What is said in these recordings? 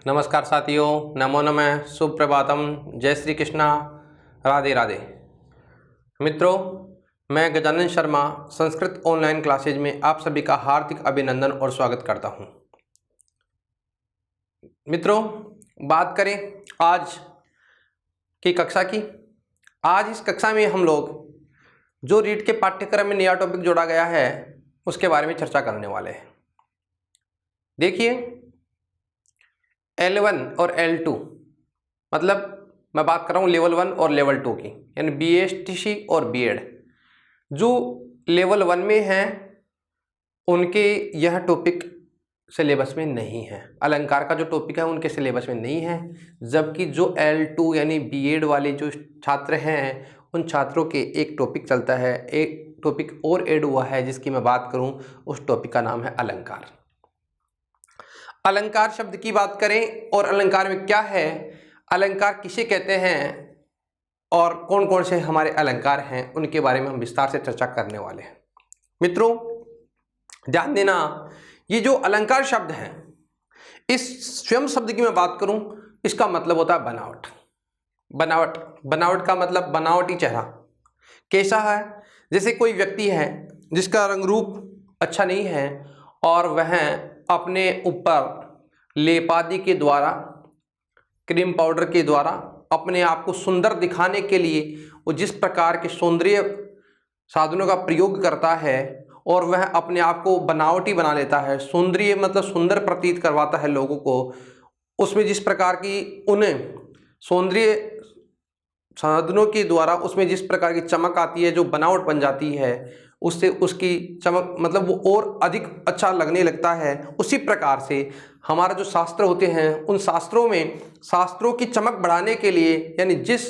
नमस्कार साथियों, नमो नमः, सुप्रभातम, जय श्री कृष्णा, राधे राधे। मित्रों, मैं गजानन शर्मा संस्कृत ऑनलाइन क्लासेज में आप सभी का हार्दिक अभिनंदन और स्वागत करता हूं। मित्रों, बात करें आज की कक्षा की। आज इस कक्षा में हम लोग जो रीट के पाठ्यक्रम में नया टॉपिक जोड़ा गया है उसके बारे में चर्चा करने वाले हैं। देखिए, L1 और L2 मतलब मैं बात कर रहा हूँ लेवल 1 और लेवल 2 की, यानी BSTC और B.Ed। जो लेवल 1 में हैं उनके यह टॉपिक सिलेबस में नहीं है। अलंकार का जो टॉपिक है उनके सिलेबस में नहीं है, जबकि जो L2 यानी B.Ed वाले जो छात्र हैं उन छात्रों के एक टॉपिक चलता है, एक टॉपिक और ऐड हुआ है जिसकी मैं बात करूँ, उस टॉपिक का नाम है अलंकार। अलंकार शब्द की बात करें और अलंकार में क्या है, अलंकार किसे कहते हैं और कौन कौन से हमारे अलंकार हैं, उनके बारे में हम विस्तार से चर्चा करने वाले हैं। मित्रों, ध्यान देना, ये जो अलंकार शब्द है, इस स्वयं शब्द की मैं बात करूं, इसका मतलब होता है बनावट। बनावट का मतलब बनावटी चेहरा। कैसा है? जैसे कोई व्यक्ति है जिसका रंग रूप अच्छा नहीं है और वह अपने ऊपर लेप आदि के द्वारा, क्रीम पाउडर के द्वारा अपने आप को सुंदर दिखाने के लिए वो जिस प्रकार के सौंदर्य साधनों का प्रयोग करता है और वह अपने आप को बनावटी बना लेता है, सौंदर्य मतलब सुंदर प्रतीत करवाता है लोगों को, उसमें जिस प्रकार की उन्हें सौंदर्य साधनों के द्वारा उसमें जिस प्रकार की चमक आती है, जो बनावट बन जाती है, उससे उसकी चमक मतलब वो और अधिक अच्छा लगने लगता है। उसी प्रकार से हमारा जो शास्त्र होते हैं, उन शास्त्रों में शास्त्रों की चमक बढ़ाने के लिए, यानी जिस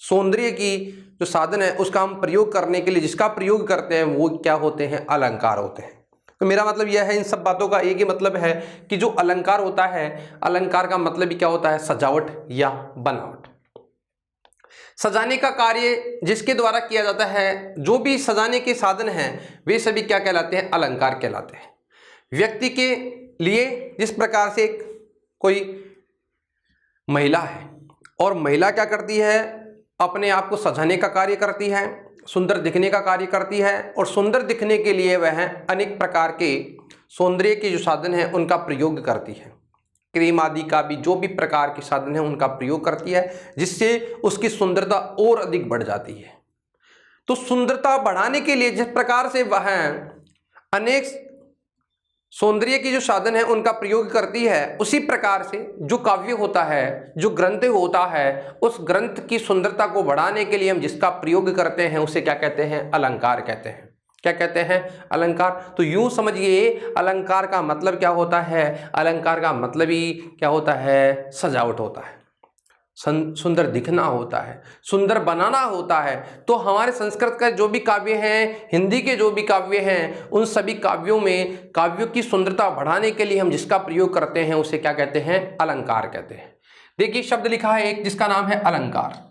सौंदर्य की जो साधन है उसका हम प्रयोग करने के लिए जिसका प्रयोग करते हैं, वो क्या होते हैं? अलंकार होते हैं। तो मेरा मतलब यह है, इन सब बातों का एक ही मतलब है कि जो अलंकार होता है, अलंकार का मतलब ही क्या होता है? सजावट या बनावट। सजाने का कार्य जिसके द्वारा किया जाता है, जो भी सजाने के साधन हैं, वे सभी क्या कहलाते हैं? अलंकार कहलाते हैं। व्यक्ति के लिए जिस प्रकार से कोई महिला है और महिला क्या करती है? अपने आप को सजाने का कार्य करती है, सुंदर दिखने का कार्य करती है, और सुंदर दिखने के लिए वह अनेक प्रकार के सौंदर्य के जो साधन हैं उनका प्रयोग करती है। क्रीम आदि का भी जो भी प्रकार के साधन है उनका प्रयोग करती है, जिससे उसकी सुंदरता और अधिक बढ़ जाती है। तो सुंदरता बढ़ाने के लिए जिस प्रकार से वह अनेक सौंदर्य की जो साधन है उनका प्रयोग करती है, उसी प्रकार से जो काव्य होता है, जो ग्रंथ होता है, उस ग्रंथ की सुंदरता को बढ़ाने के लिए हम जिसका प्रयोग करते हैं उसे क्या कहते हैं? अलंकार कहते हैं। क्या कहते हैं? अलंकार। तो यूं समझिए, अलंकार का मतलब क्या होता है? अलंकार का मतलब ही क्या होता है? सजावट होता है, सुंदर दिखना होता है, सुंदर बनाना होता है। तो हमारे संस्कृत का जो भी काव्य हैं, हिंदी के जो भी काव्य हैं, उन सभी काव्यों में काव्यों की सुंदरता बढ़ाने के लिए हम जिसका प्रयोग करते हैं उसे क्या कहते हैं? अलंकार कहते हैं। देखिए, शब्द लिखा है एक जिसका नाम है अलंकार।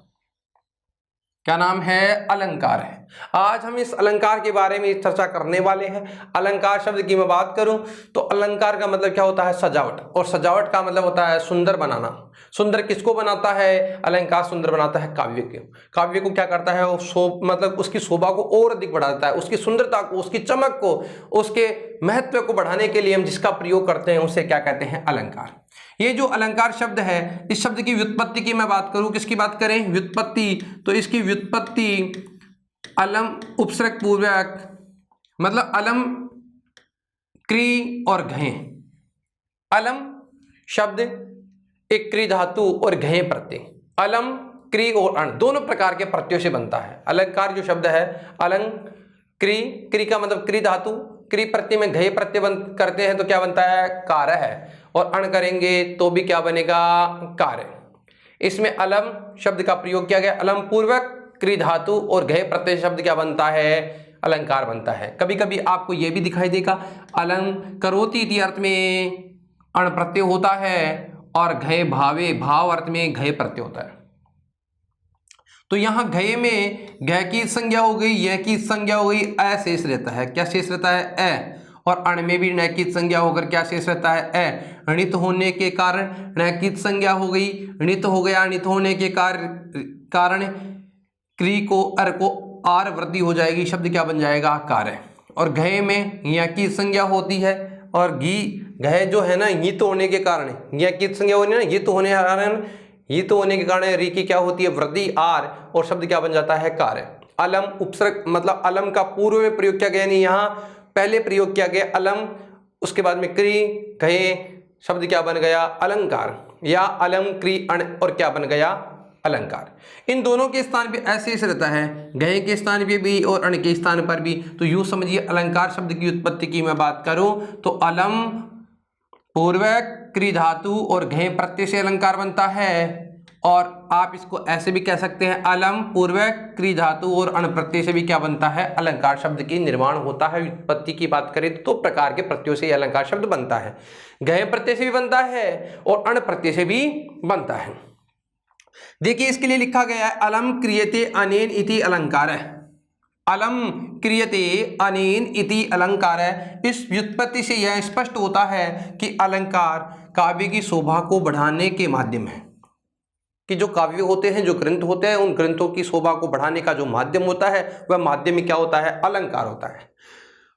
क्या नाम है? अलंकार है। आज हम इस अलंकार के बारे में चर्चा करने वाले हैं। अलंकार शब्द की मैं बात करूं तो अलंकार का मतलब क्या होता है? सजावट। और सजावट का मतलब होता है सुंदर बनाना। सुंदर किसको बनाता है? अलंकार सुंदर बनाता है काव्य को। काव्य को क्या करता है? वो मतलब उसकी शोभा को और अधिक बढ़ाता है, उसकी सुंदरता को, उसकी चमक को, उसके महत्व को बढ़ाने के लिए हम जिसका प्रयोग करते हैं उसे क्या कहते हैं? अलंकार। ये जो अलंकार शब्द है, इस शब्द की व्युत्पत्ति की मैं बात करूं, किसकी बात करें? व्युत्पत्ति। तो इसकी व्युत्पत्ति अलम उपसर्ग पूर्वक, मतलब अलम, क्री और घय। अलम शब्द एक क्री धातु और घय प्रत्यय, अलम, क्री और अण दोनों प्रकार के प्रत्ययों से बनता है। अलंकार जो शब्द है, अलंग, क्री, क्री का मतलब क्री धातु, क्री प्रत्यय में घय प्रत्यय करते हैं तो क्या बनता है? कार्य है। और अण करेंगे तो भी क्या बनेगा? कार्य। इसमें अलम शब्द का प्रयोग किया गया, अलम पूर्वक क्री धातु और घय प्रत्यय शब्द क्या बनता है? अलंकार बनता है। कभी कभी आपको यह भी दिखाई देगा, अलंग करोति इति अर्थ में अण प्रत्यय होता है और घय भावे भाव अर्थ में घय प्रत्यय होता है। तो यहां घय में घय की संज्ञा हो गई, यह की संज्ञा हो गई, अ शेष रहता है। क्या शेष रहता है? अ। और अण में भी णकित संज्ञा होकर क्या शेष रहता है ए। णित होने के कारण णकित संज्ञा हो गई, णित हो गया, णित होने के कारण क्री को अर को आर वृद्धि हो जाएगी, शब्द क्या बन जाएगा कार्य। और घय में यकित संज्ञा होती है और घी घय जो है ना यित होने के कारण यकित संज्ञा होनी है ना, यित होने के कारण री की क्या होती है वृद्धि आर और शब्द क्या बन जाता है कार्य। अलम उपसर्ग मतलब अलम का पूर्व में प्रयोग किया गया, नहीं यहाँ पहले प्रयोग किया गया अलम, उसके बाद में क्री घय, शब्द क्या बन गया अलंकार, या अलम क्री अण और क्या बन गया अलंकार। इन दोनों के स्थान पे ऐसे ऐसे रहता है, घय के स्थान पे भी और अण के स्थान पर भी। तो यूं समझिए अलंकार शब्द की उत्पत्ति की मैं बात करूं तो अलम पूर्व क्री धातु और घय प्रत्यय से अलंकार बनता है, और आप इसको ऐसे भी कह सकते हैं अलम पूर्व क्री धातु और अण प्रत्यय से भी क्या बनता है अलंकार शब्द की निर्माण होता है। उत्पत्ति की बात करें तो प्रकार के प्रत्ययों से अलंकार शब्द बनता है, घय प्रत्यय से भी बनता है और अण प्रत्यय से भी बनता है। देखिए इसके लिए लिखा गया है अलम क्रियते अनेन इति अलंकार है, अलम क्रियते अनेन इति अलंकार है। इस व्युत्पत्ति से यह स्पष्ट होता है कि अलंकार काव्य की शोभा को बढ़ाने के माध्यम है, कि जो काव्य होते हैं, जो ग्रंथ होते हैं, उन ग्रंथों की शोभा को बढ़ाने का जो माध्यम होता है वह माध्यम में क्या होता है अलंकार होता है।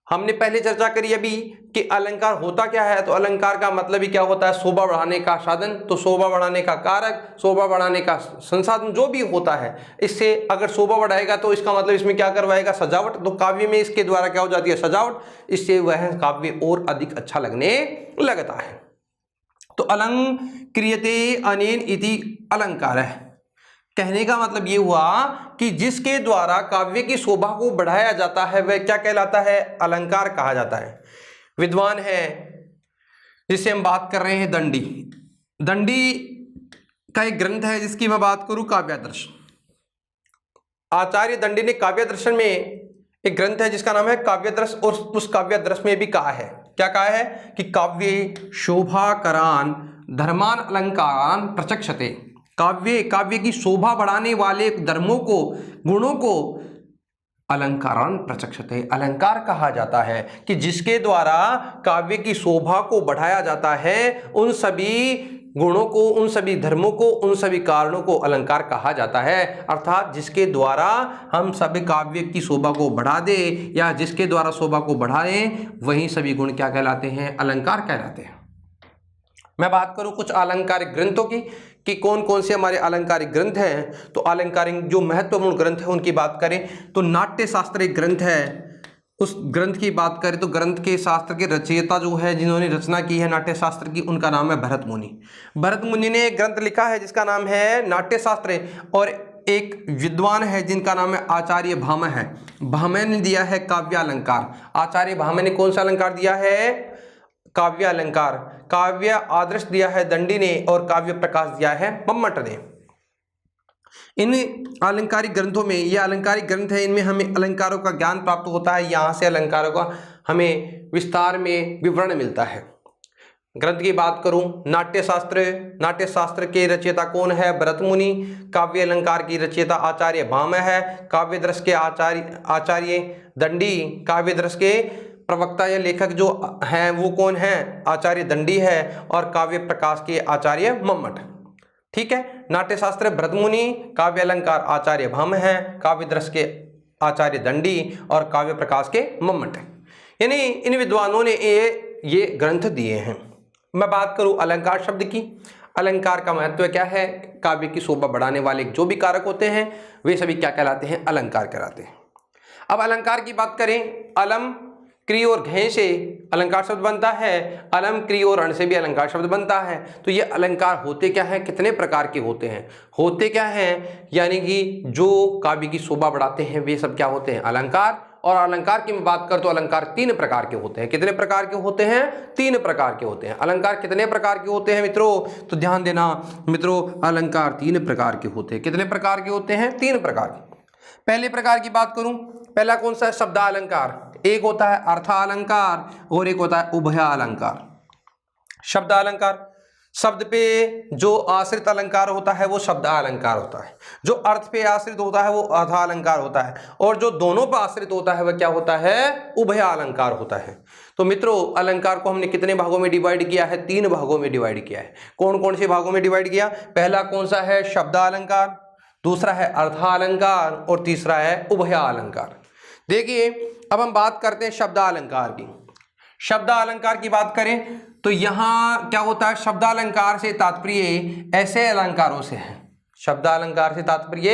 हमने पहले चर्चा करी अभी कि अलंकार होता क्या है, तो अलंकार का मतलब ही क्या होता है शोभा बढ़ाने का साधन। तो शोभा बढ़ाने का कारक, शोभा बढ़ाने का संसाधन जो भी होता है, इससे अगर शोभा बढ़ाएगा तो इसका मतलब इसमें क्या करवाएगा सजावट। तो काव्य में इसके द्वारा क्या हो जाती है सजावट, इससे वह काव्य और अधिक अच्छा लगने लगता है। तो अलंग क्रियते अनेन इति अलंकार है, कहने का मतलब ये हुआ कि जिसके द्वारा काव्य की शोभा को बढ़ाया जाता है वह क्या कहलाता है अलंकार कहा जाता है। विद्वान है जिससे हम बात कर रहे हैं दंडी, दंडी का एक ग्रंथ है जिसकी मैं बात करूं काव्यादर्श। आचार्य दंडी ने काव्यादर्शन में एक ग्रंथ है जिसका नाम है काव्यादर्श, और उस काव्यादर्श में भी कहा है, क्या कहा है कि काव्ये शोभाकरान धर्मान अलंकारान प्रचक्षते, काव्य की शोभा बढ़ाने वाले धर्मों को गुणों को अलंकारान प्रचक्षते, अलंकार कहा जाता है। कि जिसके द्वारा काव्य की शोभा को बढ़ाया जाता है, उन सभी गुणों को, उन सभी धर्मों को, उन सभी कारणों को अलंकार कहा जाता है। अर्थात जिसके द्वारा हम सभी काव्य की शोभा को बढ़ा दे या जिसके द्वारा शोभा को बढ़ाएं, वही सभी गुण क्या कहलाते हैं अलंकार कहलाते हैं। मैं बात करूं कुछ अलंकारिक ग्रंथों की कि कौन कौन से हमारे अलंकारिक ग्रंथ हैं। तो अलंकारिक जो महत्वपूर्ण ग्रंथ है उनकी बात करें तो नाट्य शास्त्र एक ग्रंथ है, उस ग्रंथ की बात करें तो ग्रंथ के शास्त्र के रचयिता जो है जिन्होंने रचना की है नाट्य शास्त्र की, उनका नाम है भरत मुनि। भरत मुनि ने एक ग्रंथ लिखा है जिसका नाम है नाट्य शास्त्र, और एक विद्वान है जिनका नाम है आचार्य भामह है। भामह ने दिया है काव्यालंकार। आचार्य भामह ने कौन सा अलंकार दिया है काव्य अलंकार। काव्य आदर्श दिया है दंडी ने और काव्य प्रकाश दिया है मम्मट ने। इन अलंकारिक ग्रंथों में, ये अलंकारिक ग्रंथ है, इनमें हमें अलंकारों का ज्ञान प्राप्त होता है, यहाँ से अलंकारों का हमें विस्तार में विवरण मिलता है। ग्रंथ की बात करूं नाट्य शास्त्र के रचयिता कौन है भरत मुनि। काव्य अलंकार की रचयिता आचार्य भामह है। काव्य दर्श के आचार्य दंडी। काव्य दर्श के प्रवक्ता या लेखक जो हैं वो कौन है आचार्य दंडी है, और काव्य प्रकाश के आचार्य मम्मट। ठीक है, नाट्य शास्त्र भरत मुनि, काव्य अलंकार आचार्य भामह है, काव्य दर्श के आचार्य दंडी और काव्य प्रकाश के मम्मट। यानी इन विद्वानों ने ये ग्रंथ दिए हैं। मैं बात करूं अलंकार शब्द की, अलंकार का महत्व क्या है, काव्य की शोभा बढ़ाने वाले जो भी कारक होते हैं वे सभी क्या कहलाते हैं अलंकार कहलाते हैं। अब अलंकार की बात करें, अलम क्री और घय से अलंकार शब्द बनता है, अलम क्री और अण से भी अलंकार शब्द बनता है। तो ये अलंकार होते क्या हैं, कितने प्रकार के होते हैं, होते क्या हैं, यानी कि जो काव्य की शोभा बढ़ाते हैं वे सब क्या होते हैं अलंकार। और अलंकार की मैं बात कर तो अलंकार 3 प्रकार के होते हैं। कितने प्रकार के होते हैं 3 प्रकार के होते हैं। अलंकार कितने प्रकार के होते हैं मित्रों, तो ध्यान देना मित्रों, अलंकार 3 प्रकार के होते हैं। कितने प्रकार के होते हैं 3 प्रकार के। पहले प्रकार की बात करूं, पहला कौन सा है शब्दालंकार। एक होता है अर्थालंकार और एक होता है उभयालंकार। शब्दालंकार, शब्द पे जो आश्रित अलंकार होता है वो शब्द अलंकार होता है, जो अर्थ पे आश्रित होता है वो अर्था अलंकार होता है, और जो दोनों पर आश्रित होता है वह क्या होता है, उभय अलंकार होता है। तो मित्रों अलंकार को हमने कितने भागों में डिवाइड किया है, 3 भागों में डिवाइड किया है। कौन कौन से भागों में डिवाइड किया, पहला कौन सा है, शब्द अलंकार, दूसरा है अर्था अलंकार और तीसरा है उभय अलंकार। देखिए अब हम बात करते हैं शब्द अलंकार की। शब्द अलंकार की बात करें तो यहां क्या होता है, शब्द अलंकार से तात्पर्य ऐसे अलंकारों से है, शब्द अलंकार से तात्पर्य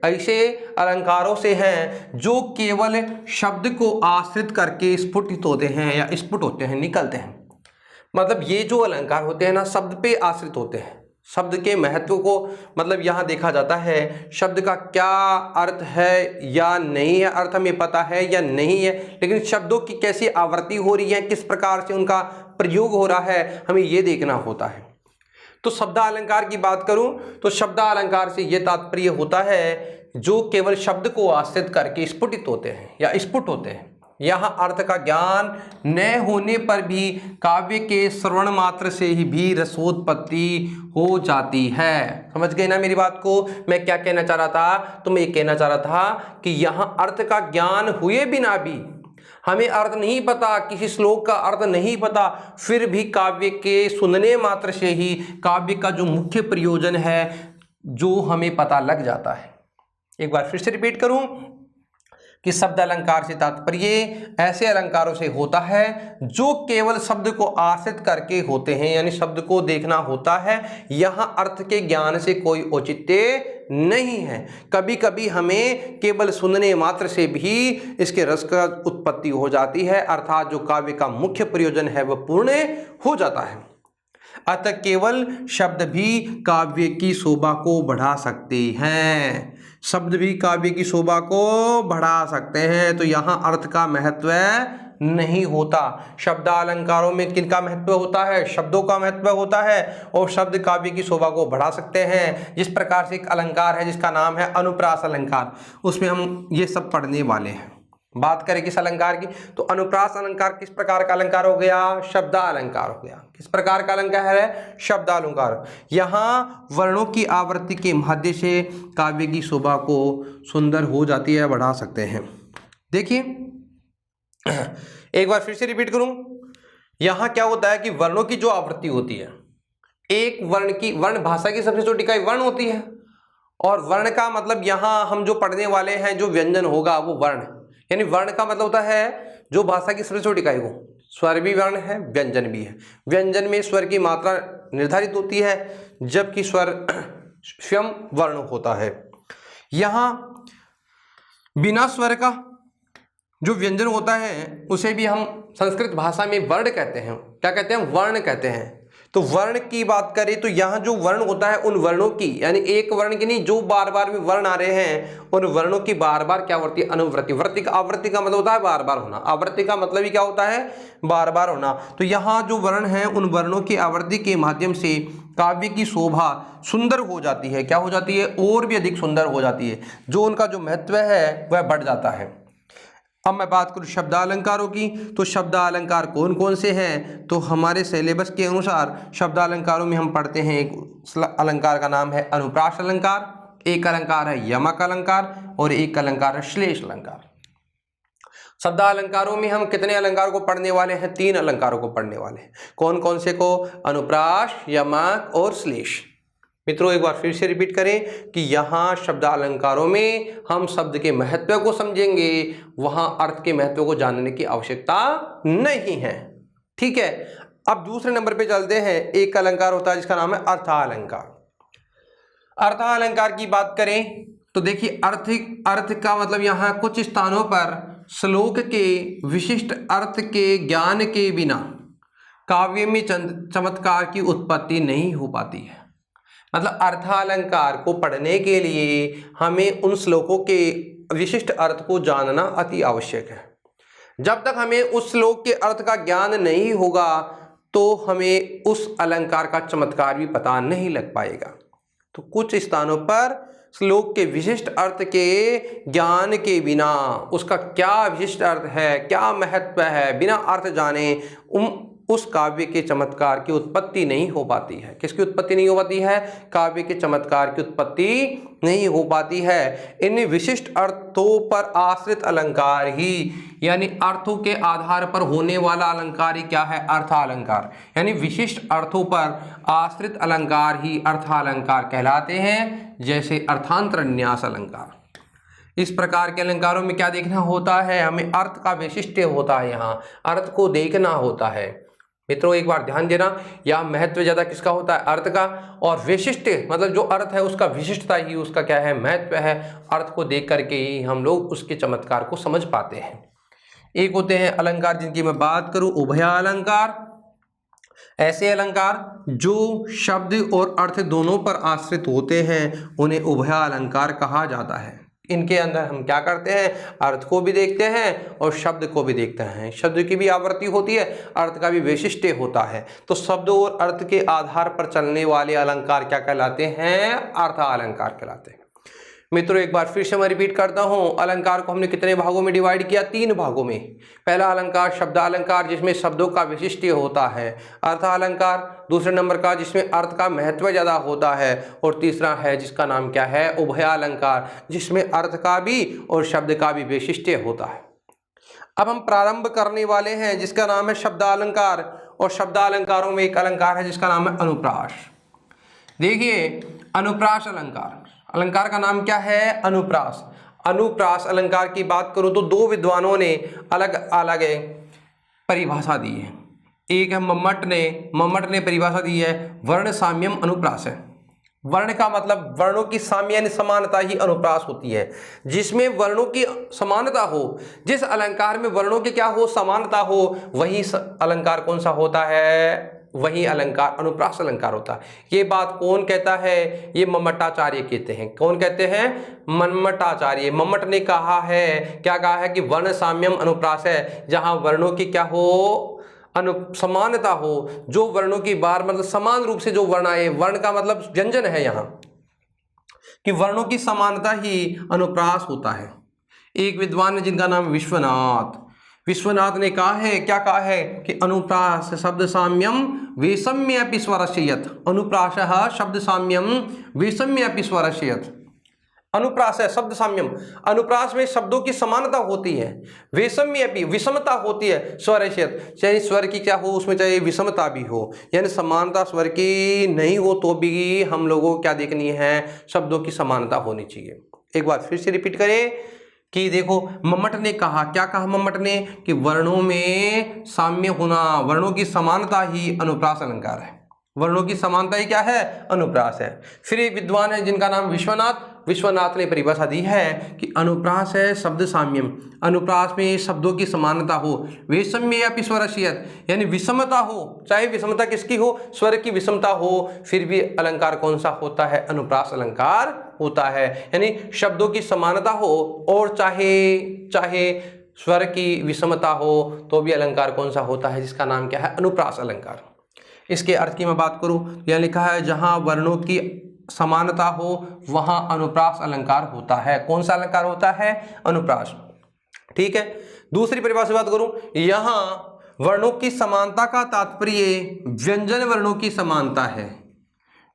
ऐसे अलंकारों से हैं जो केवल शब्द को आश्रित करके स्फुटित होते हैं या स्फुट होते हैं, निकलते हैं। मतलब ये जो अलंकार होते हैं ना शब्द पे आश्रित होते हैं, शब्द के महत्व को मतलब यहाँ देखा जाता है, शब्द का क्या अर्थ है या नहीं है, अर्थ हमें पता है या नहीं है, लेकिन शब्दों की कैसी आवृत्ति हो रही है, किस प्रकार से उनका प्रयोग हो रहा है, हमें ये देखना होता है। तो शब्द अलंकार की बात करूं तो शब्द अलंकार से ये तात्पर्य होता है जो केवल शब्द को आश्रित करके स्फुटित होते हैं या स्फुट होते हैं। यहाँ अर्थ का ज्ञान न होने पर भी काव्य के श्रवण मात्र से ही भी रसोत्पत्ति हो जाती है। समझ गए ना मेरी बात को, मैं क्या कहना चाह रहा था, तो मैं ये कहना चाह रहा था कि यहाँ अर्थ का ज्ञान हुए बिना भी, हमें अर्थ नहीं पता, किसी श्लोक का अर्थ नहीं पता, फिर भी काव्य के सुनने मात्र से ही काव्य का जो मुख्य प्रयोजन है जो हमें पता लग जाता है। एक बार फिर से रिपीट करूं कि शब्द अलंकार से तात्पर्य ऐसे अलंकारों से होता है जो केवल शब्द को आश्रित करके होते हैं, यानी शब्द को देखना होता है, यहाँ अर्थ के ज्ञान से कोई औचित्य नहीं है। कभी कभी हमें केवल सुनने मात्र से भी इसके रस का उत्पत्ति हो जाती है, अर्थात जो काव्य का मुख्य प्रयोजन है वह पूर्ण हो जाता है। अतः केवल शब्द भी काव्य की शोभा को बढ़ा सकते हैं, शब्द भी काव्य की शोभा को बढ़ा सकते हैं। तो यहाँ अर्थ का महत्व नहीं होता। शब्द अलंकारों में किनका महत्व होता है, शब्दों का महत्व होता है, और शब्द काव्य की शोभा को बढ़ा सकते हैं। जिस प्रकार से एक अलंकार है जिसका नाम है अनुप्रास अलंकार, उसमें हम ये सब पढ़ने वाले हैं। बात करें किस अलंकार की, तो अनुप्रास अलंकार किस प्रकार का अलंकार हो गया, शब्द अलंकार हो गया। किस प्रकार का अलंकार है, शब्द अलंकार। यहाँ वर्णों की आवृत्ति के माध्यम से काव्य की शोभा को सुंदर हो जाती है, बढ़ा सकते हैं। देखिए एक बार फिर से रिपीट करूं, यहाँ क्या होता है कि वर्णों की जो आवृत्ति होती है, एक वर्ण भाषा की सबसे छोटी इकाई वर्ण होती है, और वर्ण का मतलब यहाँ हम जो पढ़ने वाले हैं जो व्यंजन होगा वो वर्ण, यानी वर्ण का मतलब होता है जो भाषा की सबसे छोटी इकाई हो। स्वर भी वर्ण है, व्यंजन भी है। व्यंजन में स्वर की मात्रा निर्धारित होती है, जबकि स्वर स्वयं वर्ण होता है। यहाँ बिना स्वर का जो व्यंजन होता है उसे भी हम संस्कृत भाषा में वर्ण कहते हैं। क्या कहते हैं, वर्ण कहते हैं। तो वर्ण की बात करें तो यहाँ जो वर्ण होता है उन वर्णों की, यानी एक वर्ण की नहीं, जो बार बार भी वर्ण आ रहे हैं उन वर्णों की बार बार क्या होती है, अनुवृत्ति। वृत्ति का, आवृत्ति का मतलब होता है बार बार होना, आवृत्ति का मतलब ही क्या होता है, बार बार होना। तो यहाँ जो वर्ण है उन वर्णों की आवृत्ति के माध्यम से काव्य की शोभा सुंदर हो जाती है। क्या हो जाती है, और भी अधिक सुंदर हो जाती है, जो उनका जो महत्व है वह बढ़ जाता है। अब मैं बात करूं शब्द अलंकारों की, तो शब्द अलंकार कौन कौन से हैं, तो हमारे सिलेबस के अनुसार शब्द अलंकारों में हम पढ़ते हैं, एक अलंकार का नाम है अनुप्रास अलंकार, एक अलंकार है यमक अलंकार, और एक अलंकार है श्लेष अलंकार। शब्द अलंकारों में हम कितने अलंकार को पढ़ने वाले हैं, 3 अलंकारों को पढ़ने वाले हैं। कौन कौन से को, अनुप्रास, यमक और श्लेष। मित्रों एक बार फिर से रिपीट करें कि यहाँ शब्द अलंकारों में हम शब्द के महत्व को समझेंगे, वहाँ अर्थ के महत्व को जानने की आवश्यकता नहीं है। ठीक है, अब दूसरे नंबर पे चलते हैं। एक अलंकार होता है जिसका नाम है अर्थालंकार। अर्थालंकार की बात करें तो देखिए अर्थ का मतलब यहाँ कुछ स्थानों पर श्लोक के विशिष्ट अर्थ के ज्ञान के बिना काव्य में चमत्कार की उत्पत्ति नहीं हो पाती है। मतलब अर्थालंकार को पढ़ने के लिए हमें उन श्लोकों के विशिष्ट अर्थ को जानना अति आवश्यक है। जब तक हमें उस श्लोक के अर्थ का ज्ञान नहीं होगा तो हमें उस अलंकार का चमत्कार भी पता नहीं लग पाएगा। तो कुछ स्थानों पर श्लोक के विशिष्ट अर्थ के ज्ञान के बिना, उसका क्या विशिष्ट अर्थ है, क्या महत्व है, बिना अर्थ जाने उस काव्य के चमत्कार की उत्पत्ति नहीं हो पाती है। किसकी उत्पत्ति नहीं हो पाती है? काव्य के चमत्कार की उत्पत्ति नहीं हो पाती है। इन विशिष्ट अर्थों पर आश्रित अलंकार ही, यानी अर्थों के आधार पर होने वाला अलंकार ही क्या है? अर्थालंकार। यानी विशिष्ट अर्थों पर आश्रित अलंकार ही अर्थालंकार कहलाते हैं, जैसे अर्थांतर न्यास अलंकार। इस प्रकार के अलंकारों में क्या देखना होता है? हमें अर्थ का वैशिष्ट्य होता है, यहाँ अर्थ को देखना होता है। मित्रों एक बार ध्यान देना, यहाँ महत्व ज्यादा किसका होता है? अर्थ का। और वैशिष्ट्य मतलब जो अर्थ है उसका विशिष्टता ही उसका क्या है? महत्व है। अर्थ को देख करके ही हम लोग उसके चमत्कार को समझ पाते हैं। एक होते हैं अलंकार जिनकी मैं बात करूं, उभयालंकार। ऐसे अलंकार जो शब्द और अर्थ दोनों पर आश्रित होते हैं उन्हें उभयालंकार कहा जाता है। इनके अंदर हम क्या करते हैं? अर्थ को भी देखते हैं और शब्द को भी देखते हैं। शब्द की भी आवृत्ति होती है, अर्थ का भी वैशिष्ट्य होता है। तो शब्द और अर्थ के आधार पर चलने वाले अलंकार क्या कहलाते हैं? अर्थालंकार कहलाते हैं। मित्रों एक बार फिर से मैं रिपीट करता हूं, अलंकार को हमने कितने भागों में डिवाइड किया? 3 भागों में। पहला अलंकार शब्दालंकार, जिसमें शब्दों का विशिष्ट होता है। अर्थालंकार दूसरे नंबर का, जिसमें अर्थ का महत्व ज्यादा होता है। और तीसरा है जिसका नाम क्या है? उभयालंकार, जिसमें अर्थ का भी और शब्द का भी वैशिष्ट्य होता है। अब हम प्रारंभ करने वाले हैं जिसका नाम है शब्दालंकार। और शब्दालंकारों में एक अलंकार है जिसका नाम है अनुप्रास। देखिए अनुप्रास अलंकार, अलंकार का नाम क्या है? अनुप्रास। अनुप्रास अलंकार की बात करूं तो 2 विद्वानों ने अलग अलग परिभाषा दी है। एक है मम्मट ने परिभाषा दी है वर्ण साम्यम अनुप्रास है। वर्ण का मतलब वर्णों की साम्य यानी समानता ही अनुप्रास होती है, जिसमें वर्णों की समानता हो। जिस अलंकार में वर्णों की क्या हो? समानता हो, वही अलंकार कौन सा होता है? वही अलंकार अनुप्रास अलंकार होता है। ये बात कौन कहता है? ये मम्मटाचार्य कहते हैं। कौन कहते हैं? मम्मटाचार्य। मम्मट ने कहा है, क्या कहा है? कि वर्ण साम्यम अनुप्रास है, जहां वर्णों की क्या हो? समानता हो। जो वर्णों की बार मतलब समान रूप से जो वर्ण आए, वर्ण का मतलब व्यंजन है यहाँ, कि वर्णों की समानता ही अनुप्रास होता है। एक विद्वान है जिनका नाम विश्वनाथ ने कहा है, क्या कहा है? कि अनुप्रास शब्द साम्यम वैषम्यपि स्वरस्य यत्। अनुप्रासः शब्द साम्यम वैषम्यपि स्वरस्य यत्। अनुप्रास है शब्द साम्यम, अनुप्रास में शब्दों की समानता होती है। वैषम्यपि विषमता होती है स्वरस्य यत्, चाहे स्वर की क्या हो उसमें चाहे विषमता भी हो, यानी समानता स्वर की नहीं हो तो भी हम लोगों को क्या देखनी है? शब्दों की समानता होनी चाहिए। एक बार फिर से रिपीट करें कि देखो मम्मट ने कहा, क्या कहा मम्मट ने? कि वर्णों में साम्य होना, वर्णों की समानता ही अनुप्रास अलंकार है। वर्णों की समानता ही क्या है? अनुप्रास है। फिर एक विद्वान है जिनका नाम विश्वनाथ ने परिभाषा दी है कि अनुप्रास है शब्द साम्यम, अनुप्रास में शब्दों की समानता हो। वैषम्य या स्वरस्य यत्, यानी विषमता हो, चाहे विषमता किसकी हो? स्वर की विषमता हो, फिर भी अलंकार कौन सा होता है? अनुप्रास अलंकार होता है। यानी शब्दों की समानता हो और चाहे स्वर की विषमता हो तो भी अलंकार कौन सा होता है? जिसका नाम क्या है? अनुप्रास अलंकार। इसके अर्थ की मैं बात करूं, यह लिखा है जहां वर्णों की समानता हो वहां अनुप्रास अलंकार होता है। कौन सा अलंकार होता है? अनुप्रास। ठीक है। दूसरी परिभाषा से बात करूं, यहां वर्णों की समानता का तात्पर्य व्यंजन वर्णों की समानता है।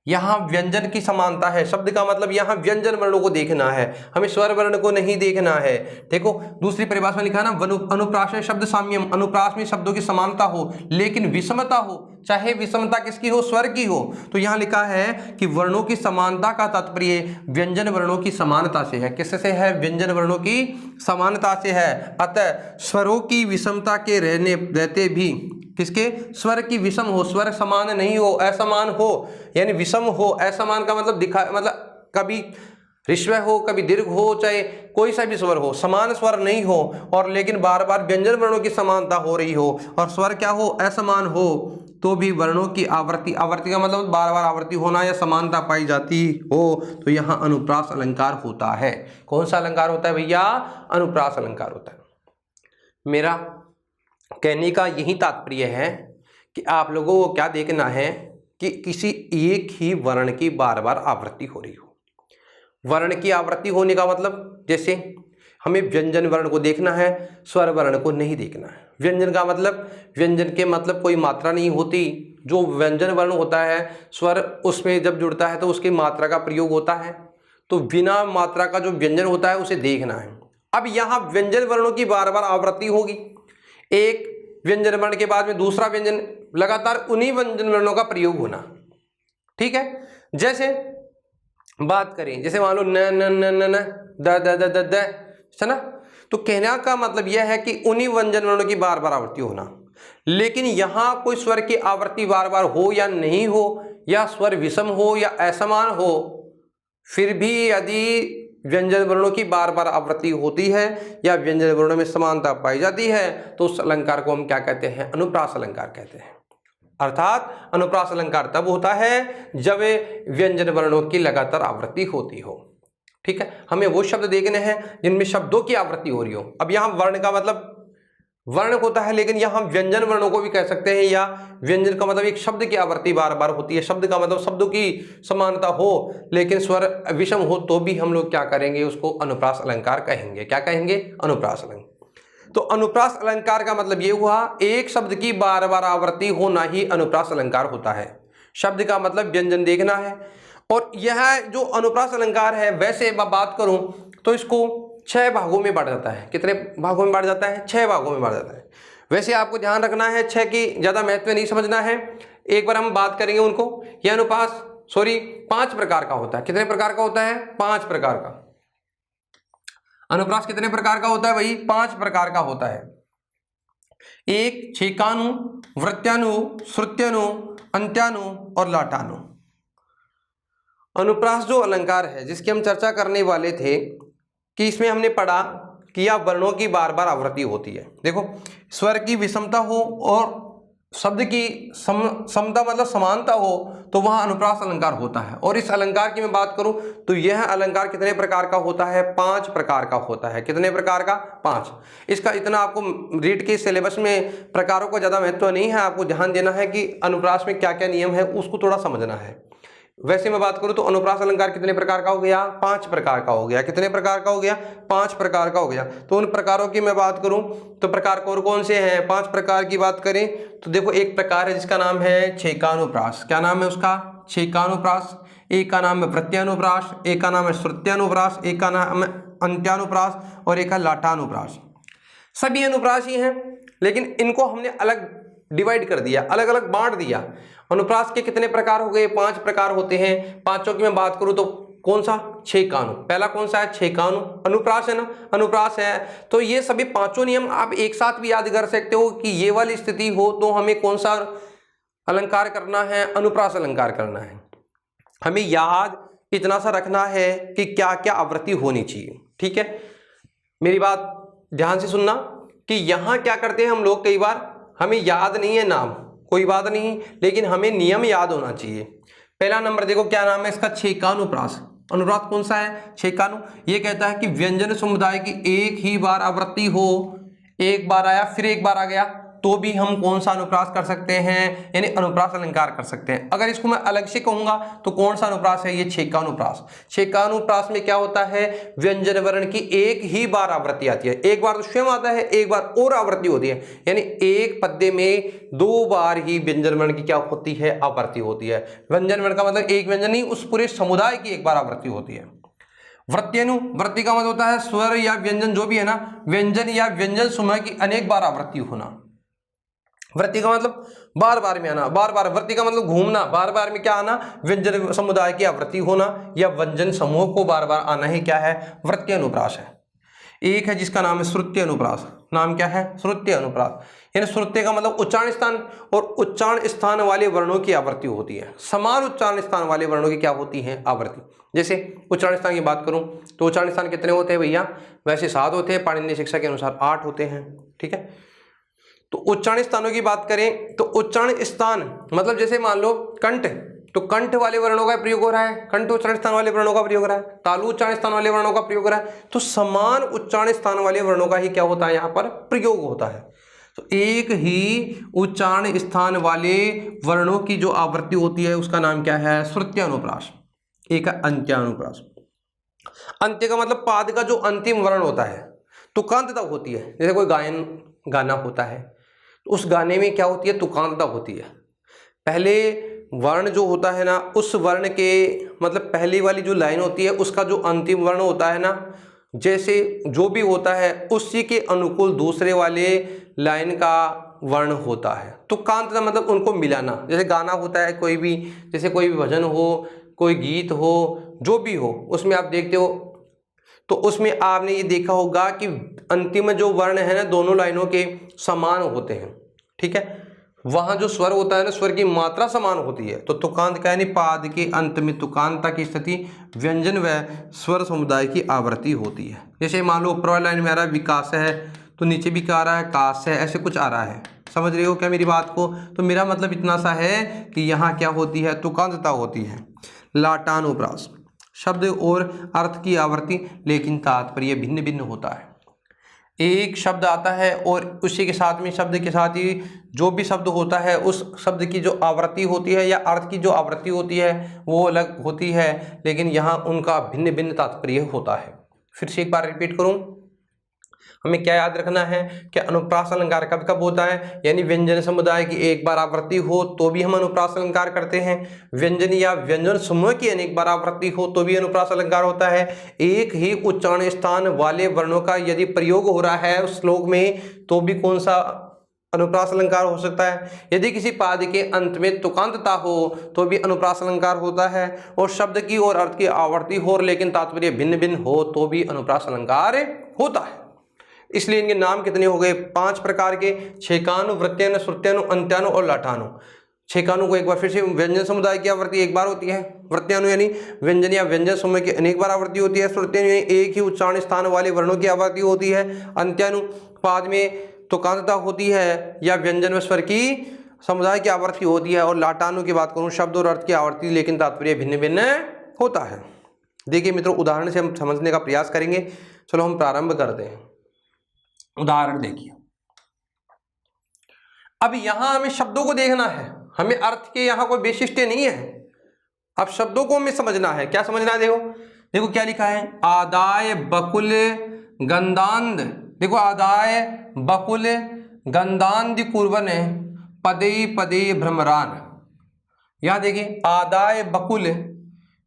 यहाँ व्यंजन की समानता है। शब्द का मतलब यहाँ व्यंजन वर्णों को देखना है, हमें स्वर वर्ण को नहीं देखना है। देखो दूसरी परिभाषा में लिखा है ना, अनुप्रास शब्द साम्यम, अनुप्रास में शब्दों की समानता हो लेकिन विषमता हो, चाहे विषमता किसकी हो? स्वर की हो। तो यहाँ लिखा है कि वर्णों की समानता का तात्पर्य व्यंजन वर्णों की समानता से है। किससे है? व्यंजन वर्णों की समानता से है। अतः स्वरों की विषमता के रहते भी किसके? स्वर की विषम हो, स्वर समान नहीं हो, असमान हो, यानी विषम हो। असमान का मतलब कभी ऋस्व हो कभी दीर्घ हो, चाहे कोई सा भी स्वर हो, समान स्वर नहीं हो, और लेकिन बार बार व्यंजन वर्णों की समानता हो रही हो और स्वर क्या हो? असमान हो, तो भी वर्णों की आवृत्ति का मतलब बार बार आवृत्ति होना या समानता पाई जाती हो, तो यहाँ अनुप्रास अलंकार होता है। कौन सा अलंकार होता है भैया? अनुप्रास अलंकार होता है। मेरा कहने का यही तात्पर्य है कि आप लोगों को क्या देखना है कि किसी एक ही वर्ण की बार बार आवृत्ति हो रही हो। वर्ण की आवृत्ति होने का मतलब, जैसे हमें व्यंजन वर्ण को देखना है, स्वर वर्ण को नहीं देखना है। व्यंजन का मतलब, व्यंजन के मतलब कोई मात्रा नहीं होती। जो व्यंजन वर्ण होता है, स्वर उसमें जब जुड़ता है तो उसकी मात्रा का प्रयोग होता है। तो बिना मात्रा का जो व्यंजन होता है उसे देखना है। अब यहाँ व्यंजन वर्णों की बार बार आवृत्ति होगी, एक व्यंजन वर्ण के बाद में दूसरा व्यंजन, लगातार उन्हीं व्यंजन वर्णों का प्रयोग होना। ठीक है, जैसे बात करें, जैसे मान लो न न न न न the the the the the, है ना। तो कहने का मतलब यह है कि उन्हीं व्यंजन वर्णों की बार बार आवृत्ति होना। लेकिन यहां कोई स्वर की आवृत्ति बार बार हो या नहीं हो, या स्वर विषम हो या असमान हो, फिर भी यदि व्यंजन वर्णों की बार बार आवृत्ति होती है या व्यंजन वर्णों में समानता पाई जाती है तो उस अलंकार को हम क्या कहते हैं? अनुप्रास अलंकार कहते हैं। अर्थात अनुप्रास अलंकार तब होता है जब व्यंजन वर्णों की लगातार आवृत्ति होती हो। ठीक है, हमें वो शब्द देखने हैं जिनमें शब्दों की आवृत्ति हो रही हो। अब यहाँ वर्ण का मतलब वर्ण होता है, लेकिन यहाँ हम व्यंजन वर्णों को भी कह सकते हैं, या व्यंजन का मतलब एक शब्द की आवृत्ति बार बार होती है। शब्द का मतलब शब्दों की समानता हो लेकिन स्वर विषम हो तो भी हम लोग क्या करेंगे? उसको अनुप्रास अलंकार कहेंगे। क्या कहेंगे? अनुप्रास अलंकार। तो अनुप्रास अलंकार का मतलब ये हुआ, एक शब्द की बार बार आवृत्ति होना ही अनुप्रास अलंकार होता है। शब्द का मतलब व्यंजन देखना है। और यह जो अनुप्रास अलंकार है, वैसे मैं बात करूं तो इसको 6 भागों में बांटा जाता है। कितने भागों में बांटा जाता है? 6 भागों में बांटा जाता है। वैसे आपको ध्यान रखना है, 6 की ज्यादा महत्व नहीं समझना है, एक बार हम बात करेंगे उनको। यह अनुप्रास 5 प्रकार का होता है। कितने प्रकार का होता है? 5 प्रकार का। अनुप्रास कितने प्रकार का होता है भाई? 5 प्रकार का होता है। एक छेकानु, वृत्त्यानु, श्रुत्यानु, अंत्यानु और लाटानु। अनुप्रास जो अलंकार है जिसकी हम चर्चा करने वाले थे कि इसमें हमने पढ़ा कि या वर्णों की बार बार आवृत्ति होती है। देखो, स्वर की विषमता हो और शब्द की समता मतलब समानता हो तो वहां अनुप्रास अलंकार होता है। और इस अलंकार की मैं बात करूं तो यह अलंकार कितने प्रकार का होता है? 5 प्रकार का होता है। कितने प्रकार का? 5। इसका इतना आपको रीड के सिलेबस में प्रकारों का ज्यादा महत्व नहीं है, आपको ध्यान देना है कि अनुप्रास में क्या क्या नियम है उसको थोड़ा समझना है। वैसे मैं बात करूं तो अनुप्रास अलंकार कितने प्रकार का हो गया? 5 प्रकार का हो गया। कितने प्रकार का हो गया? 5 प्रकार का हो गया। तो उन प्रकारों की मैं बात करूं तो प्रकार कौन से हैं? 5 प्रकार की बात करें तो देखो, एक प्रकार है जिसका नाम है छेकानुप्रास। क्या नाम है उसका? छेकानुप्रास। एक का नाम है वृत्त्यानुप्रास, एक का नाम है श्रुत्यानुप्रास, एक का नाम है अंत्यानुप्रास और एक है लाटानुप्रास। सभी अनुप्रास ही हैं, लेकिन इनको हमने अलग डिवाइड कर दिया, अलग अलग बांट दिया। अनुप्रास के कितने प्रकार हो गए? 5 प्रकार होते हैं। पांचों की मैं बात करूं तो कौन सा? छेकानु। पहला कौन सा है? छेकानु। अनुप्रास है ना, अनुप्रास है। तो ये सभी 5 नियम आप एक साथ भी याद कर सकते हो कि ये वाली स्थिति हो तो हमें कौन सा अलंकार करना है? अनुप्रास अलंकार करना है। हमें याद इतना सा रखना है कि क्या क्या आवृत्ति होनी चाहिए। ठीक है, मेरी बात ध्यान से सुनना कि यहां क्या करते हैं हम लोग, कई बार हमें याद नहीं है नाम, कोई बात नहीं, लेकिन हमें नियम याद होना चाहिए। पहला नंबर देखो, क्या नाम है इसका? छेकानुप्रास। अनुप्रास कौन सा है? छेकानु। ये कहता है कि व्यंजन समुदाय की एक ही बार आवृत्ति हो, एक बार आया फिर एक बार आ गया तो भी हम कौन सा अनुप्रास कर सकते हैं? यानी अनुप्रास अलंकार कर सकते हैं। अगर इसको मैं अलग से कहूंगा तो कौन सा अनुप्रास है? ये छेकानुप्रास। छेकानुप्रास में क्या होता है? व्यंजन वर्ण की एक ही बार आवृत्ति आती है। एक बार तो स्वयं आता है, एक बार और आवृत्ति होती है। यानी एक पद्य में 2 बार ही व्यंजन वर्ण की क्या होती है? आवृत्ति होती है। व्यंजन वर्ण का मतलब एक व्यंजन नहीं, उस पूरे समुदाय की एक बार आवृत्ति होती है। वृत्त्यनु, वृत्ति का मतलब होता है स्वर या व्यंजन जो भी है ना, व्यंजन या व्यंजन समूह की अनेक बार आवृत्ति होना। वृत्ति का मतलब बार बार में आना, बार बार। वृत्ति का मतलब घूमना, बार बार में क्या आना? व्यंजन समुदाय की आवृत्ति होना या व्यंजन समूह को बार बार आना ही क्या है? वृत्ति अनुप्रास है। एक है जिसका नाम है श्रुत्य अनुप्रास। नाम क्या है? श्रुत्य अनुप्रास। यानी श्रुत्य का मतलब उच्चारण स्थान, और उच्चारण स्थान वाले वर्णों की आवृत्ति होती है। समान उच्चारण स्थान वाले वर्णों की क्या होती है? आवृत्ति। जैसे उच्चारण स्थान की बात करूं तो उच्चारण स्थान कितने होते हैं भैया? वैसे 7 होते हैं, पाणिनीय शिक्षा के अनुसार 8 होते हैं। ठीक है, तो उच्चारण स्थानों की बात करें तो उच्चारण स्थान मतलब जैसे मान लो कंठ, तो कंठ वाले वर्णों का प्रयोग हो रहा है, कंठ उच्चारण स्थान वाले वर्णों का प्रयोग हो रहा है। तालु उच्चारण स्थान वाले वर्णों का प्रयोग हो रहा है। तो समान उच्चारण स्थान वाले वर्णों का ही क्या होता है? यहाँ पर प्रयोग होता है। तो एक ही उच्चारण स्थान वाले वर्णों की जो आवृत्ति होती है उसका नाम क्या है? श्रुत्यानुप्रास। एक है अंत्यानुप्रास। अंत्य का मतलब पाद का जो अंतिम वर्ण होता है, तुकांतता होती है। जैसे कोई गाना होता है तो उस गाने में क्या होती है, तुकांतता होती है। पहले वर्ण जो होता है ना, उस वर्ण के मतलब पहली वाली जो लाइन होती है उसका जो अंतिम वर्ण होता है ना, जैसे जो भी होता है उसी के अनुकूल दूसरे वाले लाइन का वर्ण होता है। तुकांतता मतलब उनको मिलाना। जैसे गाना होता है कोई भी, जैसे कोई भी भजन हो, कोई गीत हो, जो भी हो, उसमें आप देखते हो तो उसमें आपने ये देखा होगा कि अंतिम जो वर्ण है ना, दोनों लाइनों के समान होते हैं। ठीक है, वहां जो स्वर होता है ना, स्वर की मात्रा समान होती है। तो तुकांत का यानी पाद के अंत में तुकांतता की स्थिति व्यंजन व स्वर समुदाय की आवृत्ति होती है। जैसे मान लो ऊपर वाली लाइन में आ रहा है विकास है, तो नीचे भी क्या आ रहा है, काश है, ऐसे कुछ आ रहा है। समझ रहे हो क्या मेरी बात को? तो मेरा मतलब इतना सा है कि यहाँ क्या होती है, तुकांतता होती है। लाटानुप्रास शब्द और अर्थ की आवृत्ति लेकिन तात्पर्य भिन्न भिन्न होता है। एक शब्द आता है और उसी के साथ में शब्द के साथ ही जो भी शब्द होता है उस शब्द की जो आवृत्ति होती है या अर्थ की जो आवृत्ति होती है वो अलग होती है, लेकिन यहाँ उनका भिन्न भिन्न तात्पर्य होता है। फिर से एक बार रिपीट करूँ, हमें क्या याद रखना है कि अनुप्रास अलंकार कब कब होता है, यानी व्यंजन समुदाय की एक बार आवृत्ति हो तो भी हम अनुप्रास अलंकार करते हैं। व्यंजन या व्यंजन समूह की अनेक बार आवृत्ति हो तो भी अनुप्रास अलंकार होता है। एक ही उच्चारण स्थान वाले वर्णों का यदि प्रयोग हो रहा है उस श्लोक में तो भी कौन सा अनुप्रास अलंकार हो सकता है। यदि किसी पाद के अंत में तुकांतता हो तो भी अनुप्रास अलंकार होता है। और शब्द की और अर्थ की आवृत्ति हो लेकिन तात्पर्य भिन्न भिन्न हो तो भी अनुप्रास अलंकार होता है। इसलिए इनके नाम कितने हो गए, 5 प्रकार के, छेकानु, वृत्त्यानु, श्रुत्यानु, अंत्यानु और लाटानु। छेकानु को एक बार फिर से व्यंजन समुदाय की आवृत्ति एक बार होती है। वृत्त्यानु यानी व्यंजन या व्यंजन समूह की अनेक बार आवृत्ति होती है। श्रुत्यानु यानी एक ही उच्चारण स्थान वाले वर्णों की आवृत्ति होती है। अंत्यानु पाद में तुकांतता होती है या व्यंजन व स्वर की समुदाय की आवृत्ति होती है। और लाटानु की बात करूं, शब्द और अर्थ की आवृत्ति लेकिन तात्पर्य भिन्न भिन्न होता है। देखिए मित्रों, उदाहरण से हम समझने का प्रयास करेंगे। चलो हम प्रारंभ करते हैं। उदाहरण देखिए, अब यहां हमें शब्दों को देखना है, हमें अर्थ के यहां कोई वैशिष्ट्य नहीं है। अब शब्दों को हमें समझना है। क्या समझना है? देखो देखो क्या लिखा है, आदाय बकुल गंधांध। देखो आदाय बकुल गंधांध कुर्बन पदे पदे भ्रमरान। यहां देखिए आदाय बकुल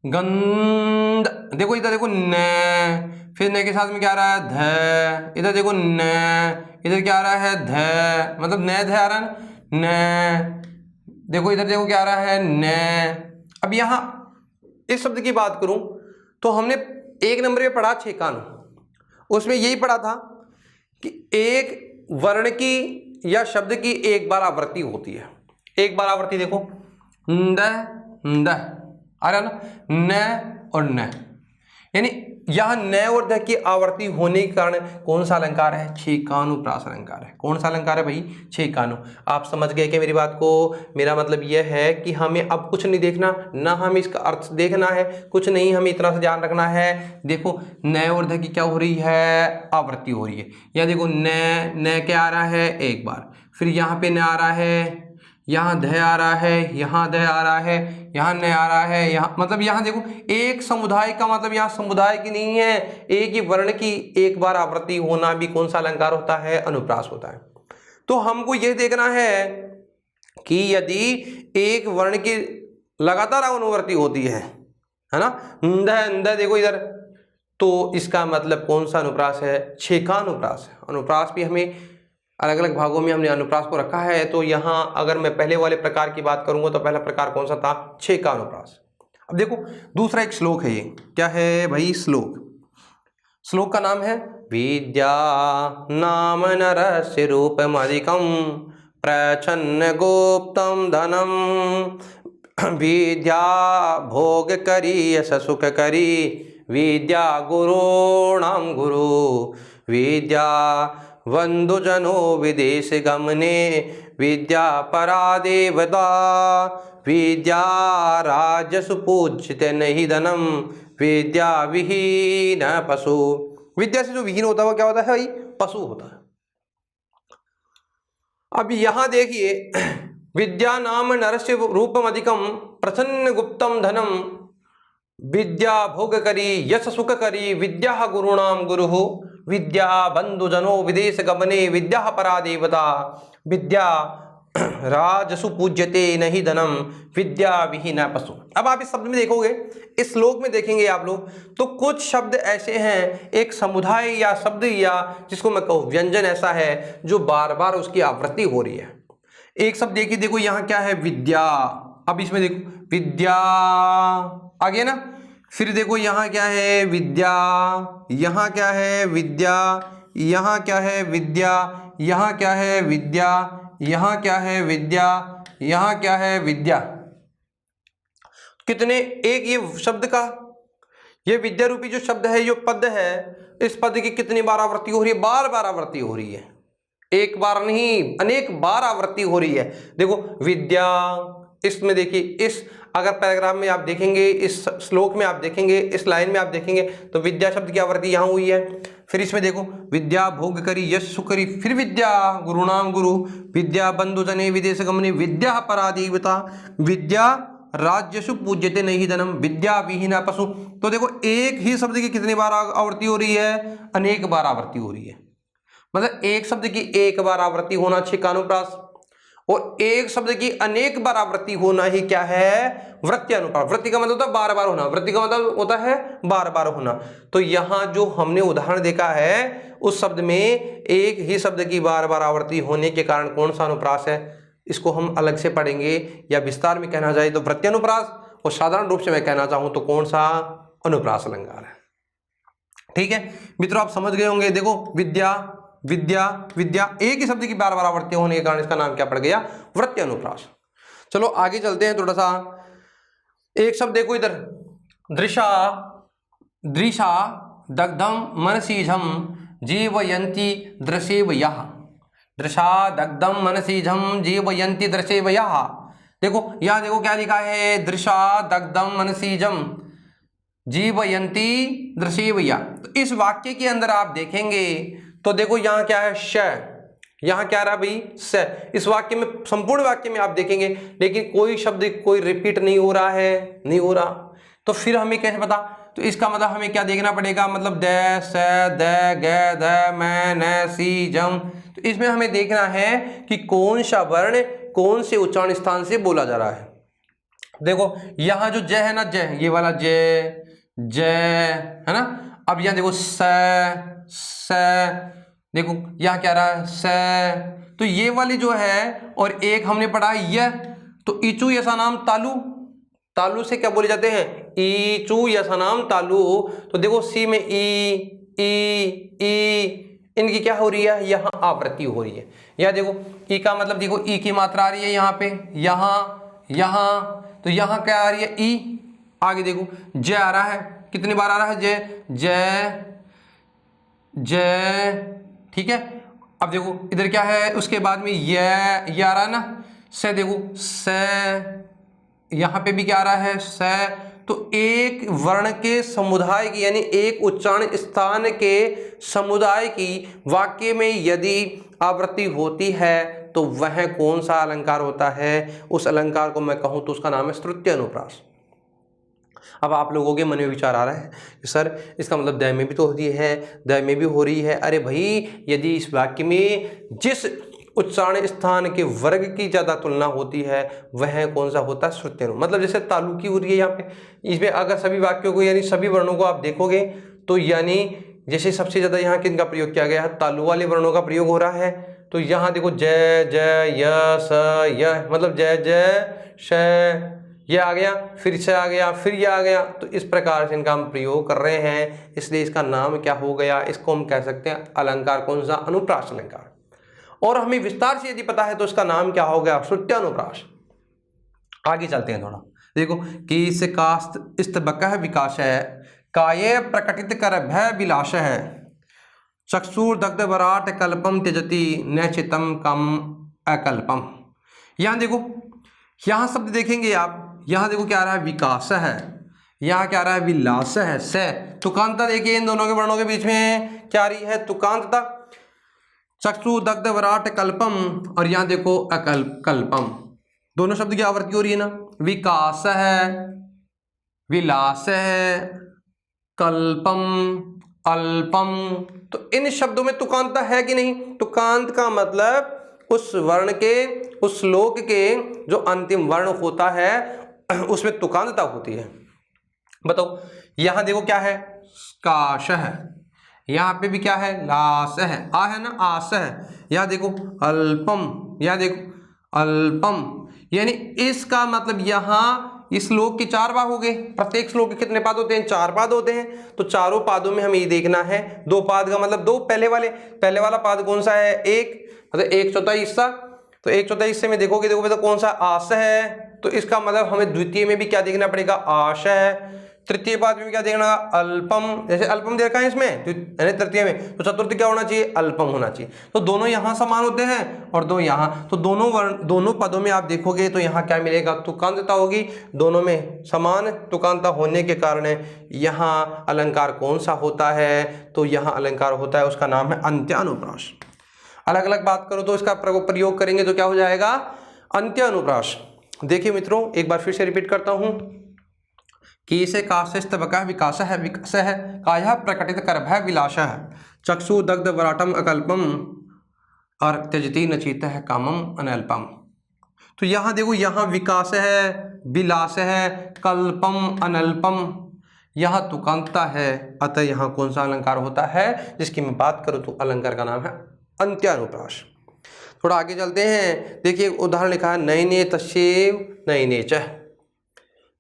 गंध, देखो इधर देखो न, फिर न के साथ में क्या आ रहा है ध, इधर देखो न, इधर क्या आ रहा है ध, मतलब न ध आ रहा है न। देखो इधर देखो क्या आ रहा है न। अब यहाँ इस शब्द की बात करूं तो हमने 1 नंबर पे पढ़ा छेकानु, उसमें यही पढ़ा था कि एक वर्ण की या शब्द की एक बार आवृत्ति होती है। एक बार आवृत्ति देखो द आ रहा ना, न और न, यानी यहां न और द की आवृत्ति होने के कारण कौन सा अलंकार है? छेकानुप्रास अलंकार है। कौन सा अलंकार है भाई? छेकानु। आप समझ गए कि मेरी बात को? मेरा मतलब यह है कि हमें अब कुछ नहीं देखना, ना हमें इसका अर्थ देखना है, कुछ नहीं, हमें इतना सा ध्यान रखना है। देखो न और ध की क्या हो रही है? आवृत्ति हो रही है। या देखो न क्या आ रहा है? एक बार, फिर यहाँ पे न आ रहा है, यहाँ ध आ रहा है, यहाँ ध आ रहा है, यहाँ न आ रहा है, यहाँ मतलब यहाँ देखो एक समुदाय का मतलब यहाँ समुदाय की नहीं है, एक ही वर्ण की एक बार आवृत्ति होना भी कौन सा अलंकार होता है? अनुप्रास होता है। तो हमको ये देखना है कि यदि एक वर्ण की लगातार अनुवृत्ति होती है ना, द देखो इधर, तो इसका मतलब कौन सा अनुप्रास है? छेकानुप्रास है। अनुप्रास भी हमें अलग अलग भागों में हमने अनुप्रास को रखा है। तो यहाँ अगर मैं पहले वाले प्रकार की बात करूंगा तो पहला प्रकार कौन सा था? छेकानुप्रास। अब देखो दूसरा एक श्लोक है, ये क्या है भाई? श्लोक का नाम है विद्या नाम नरस्य रूपमधिकं प्रच्छन्न गुप्तं धनम विद्या भोग करी यश सुख करी विद्या गुरूणां गुरु विद्या वंदुजनो विदेश गमने विद्या परा देवता विद्या राजसु पूज्यते नहीं धनम विद्या विहीन पशु। विद्या से जो विहीन होता है वो क्या होता है भाई? पशु होता है। अब यहां देखिए विद्या नाम नरस्य रूपम अधिकम प्रसन्न गुप्तम धनम विद्या भोग करी यश सुख करी विद्या गुरुणाम गुरु विद्या बंधुजनो विदेश गमने विद्या परा देवता विद्या राजसु पूज्यते नहीं धनम विद्या विहीना पशु। अब आप इस शब्द में देखोगे, इस श्लोक में देखेंगे आप लोग, तो कुछ शब्द ऐसे हैं, एक समुदाय या शब्द या जिसको मैं कहूँ व्यंजन ऐसा है जो बार बार उसकी आवृत्ति हो रही है। एक शब्द देखिए, देखो यहाँ क्या है, विद्या। अब इसमें देखो विद्या आ गया ना, फिर देखो यहाँ क्या है, विद्या, यहाँ क्या है, विद्या, यहाँ क्या है, विद्या, यहाँ क्या है, विद्या, यहाँ क्या है, विद्या, यहाँ क्या है, विद्या। कितने एक ये शब्द का, ये विद्या रूपी जो शब्द है, जो पद है, इस पद की कितनी बार आवृत्ति हो रही है? बार बार आवृत्ति हो रही है, एक बार नहीं अनेक बार आवृत्ति हो रही है। देखो विद्या, इसमें देखिए, इस अगर पैराग्राफ में आप देखेंगे, इस श्लोक में आप देखेंगे, इस लाइन में आप देखेंगे तो विद्या शब्द की आवृत्ति यहाँ हुई है। फिर इसमें देखो विद्या भोग करी यश सुकरी, फिर विद्या गुरुणाम गुरु, विद्या बंधु जने विदेश गमने, विद्या परादेवता, विद्या राज्यसु पूज्यते नहीं धनम, विद्या विहीना पशु। तो देखो एक ही शब्द की कितनी बार आवृत्ति हो रही है? अनेक बार आवृत्ति हो रही है। मतलब एक शब्द की एक बार आवृत्ति होना छिकानुप्रास, और एक शब्द की अनेक बार आवृत्ति होना ही क्या है? वृत्त्यानुप्रास। वृत्ति का मतलब होता है बार बार होना, वृत्ति का मतलब होता है बार बार होना। तो यहाँ जो हमने उदाहरण देखा है, उस शब्द में एक ही शब्द की बार बार आवृत्ति होने के कारण कौन सा अनुप्रास है, इसको हम अलग से पढ़ेंगे, या विस्तार में कहना जाए तो वृत्त्यानुप्रास, और साधारण रूप से मैं कहना चाहूँ तो कौन सा? अनुप्रास अलंकार है। ठीक है मित्रों, आप समझ गए होंगे। देखो विद्या विद्या विद्या, एक ही शब्द की बार बार आवृत्ति होने के कारण इसका नाम क्या पड़ गया? वृत्त्यानुप्रास। चलो आगे चलते हैं थोड़ा सा। एक शब्द देखो इधर, दृशा दृशा दग्धम मनसीझम जीवयंती दृशेव यः, दृशा दग्धम मनसीझम जीवयंती दृशेव यः। देखो यहाँ देखो क्या लिखा है, दृशा दग्धम मनसीझम जीवयंती दृशेव यः। तो इस वाक्य के अंदर आप देखेंगे तो देखो यहाँ क्या है, श, यहाँ क्या रहा भाई, स। इस वाक्य में, संपूर्ण वाक्य में आप देखेंगे, लेकिन कोई शब्द कोई रिपीट नहीं हो रहा है, नहीं हो रहा। तो फिर हमें कैसे पता? तो इसका मतलब हमें क्या देखना पड़ेगा, मतलब द, स, द, ग, ध, म, न, सी, जम। तो इसमें हमें देखना है कि कौन सा वर्ण कौन से उच्चारण स्थान से बोला जा रहा है। देखो यहाँ जो जय है ना, जय, ये वाला जय, जय है ना। अब यहाँ देखो स, देखो यहाँ क्या रहा है, स। तो ये वाली जो है, और एक हमने पढ़ा य, तो ईचू यसा नाम तालु, तालु से क्या बोले जाते हैं? ईचू यसा नाम तालु। तो देखो सी में ई, इनकी क्या हो रही है? यहाँ आवृत्ति हो रही है। यहाँ देखो ई का मतलब, देखो ई की मात्रा आ रही है यहाँ पे, यहाँ, तो यहाँ क्या आ रही है? ई। आगे देखो जय आ रहा है, कितनी बार आ रहा है? जय, जय, जय। ठीक है। अब देखो इधर क्या है, उसके बाद में ये आ रहा है ना, से। देखो से, यहाँ पे भी क्या आ रहा है? से। तो एक वर्ण के समुदाय की, यानी एक उच्चारण स्थान के समुदाय की वाक्य में यदि आवृत्ति होती है तो वह कौन सा अलंकार होता है? उस अलंकार को मैं कहूँ तो उसका नाम है स्तुत्यनुप्रास। अब आप लोगों के मन में विचार आ रहा है कि सर इसका मतलब द में भी तो होती है, द में भी हो रही है। अरे भाई, यदि इस वाक्य में जिस उच्चारण स्थान के वर्ग की ज़्यादा तुलना होती है वह कौन सा होता है? श्रुत्यनु। मतलब जैसे तालु की हो रही है यहाँ पे, इसमें अगर सभी वाक्यों को यानी सभी वर्णों को आप देखोगे तो यानी जैसे सबसे ज़्यादा यहाँ किनका प्रयोग किया गया है? तालु वाले वर्णों का प्रयोग हो रहा है। तो यहाँ देखो जय, जय, य, स, य, मतलब जय, जय, श, ये आ गया, फिर से आ गया, फिर ये आ गया। तो इस प्रकार से इनका हम प्रयोग कर रहे हैं, इसलिए इसका नाम क्या हो गया? इसको हम कह सकते हैं अलंकार कौन सा? अनुप्रास अलंकार। और हमें विस्तार से यदि पता है तो इसका नाम क्या हो गया? श्रुत्यानुप्रास। आगे चलते हैं थोड़ा। देखो कि से कास्त इस्तबकह विकास है, काये प्रकटित कर भय विलास है, चक्षुर दग्ध वराट कल्पम त्यजति नैचितम कम अकल्पम। यहाँ देखो, यहाँ शब्द देखेंगे आप, यहाँ देखो क्या आ रहा है? विकास है, यहाँ क्या आ रहा है? विलास है, से। तुकांतता देखिए इन दोनों के वर्णों के बीच में क्या आ रही है? तुकांतता। चक्षु दग्ध वराट कल्पम, और यहाँ देखो अकल्प कल्पम, दोनों शब्द की आवृत्ति हो रही है ना। विकास है, विलास है, कल्पम, अल्पम। तो इन शब्दों में तुकांत है कि नहीं? तुकांत का मतलब उस वर्ण के, उस श्लोक के जो अंतिम वर्ण होता है उसमें तुकांतता होती है। बताओ, यहां देखो क्या है, काश है, यहाँ पे भी क्या है, लाश है, आ है ना, आस है। यहाँ देखो अल्पम, यहाँ देखो अल्पम, यानी इसका मतलब यहाँ इस श्लोक के 4 भाग हो गए। प्रत्येक श्लोक के कितने पाद होते हैं? 4 पाद होते हैं। तो चारों पादों में हमें ये देखना है, 2 पाद का मतलब 2, पहले वाला पाद कौन सा है? 1, मतलब 1/4 हिस्सा। तो 1/4 हिस्से में देखोगे, देखो कौन सा? आश है। तो इसका मतलब हमें द्वितीय में भी क्या देखना पड़ेगा? आश है। तृतीय पाद में भी क्या देखना? अल्पम। जैसे अल्पम दे रखा है इसमें तृतीय में, तो चतुर्थ क्या होना चाहिए? अल्पम होना चाहिए। तो दोनों यहाँ समान होते हैं और 2 यहाँ, तो दोनों पदों में आप देखोगे तो यहाँ क्या मिलेगा? तुकांतता होगी। दोनों में समान तुकांतता होने के कारण यहाँ अलंकार कौन सा होता है? तो यहाँ अलंकार होता है, उसका नाम है अंत्यानुप्रास। अलग अलग बात करो तो इसका प्रयोग करेंगे तो क्या हो जाएगा? अंत्यानुप्रास। देखिए मित्रों, एक बार फिर से रिपीट करता हूं कि से काशस्तवकः विकास है, विकास है काया प्रकटित करभय विलास है, चक्षु दग्ध वराटम अकल्पम और त्यजति नचित है कामम अनल्पम। तो यहाँ देखो, यहाँ विकास है, विलास है, कल्पम, अनल्पम, यहाँ तुकांतता है। अतः यहाँ कौन सा अलंकार होता है जिसकी मैं बात करूँ तो अलंकार का नाम है अंत्यानुप्रास। थोड़ा आगे चलते हैं। देखिए उदाहरण लिखा है, नयने तस्यैव नयने च,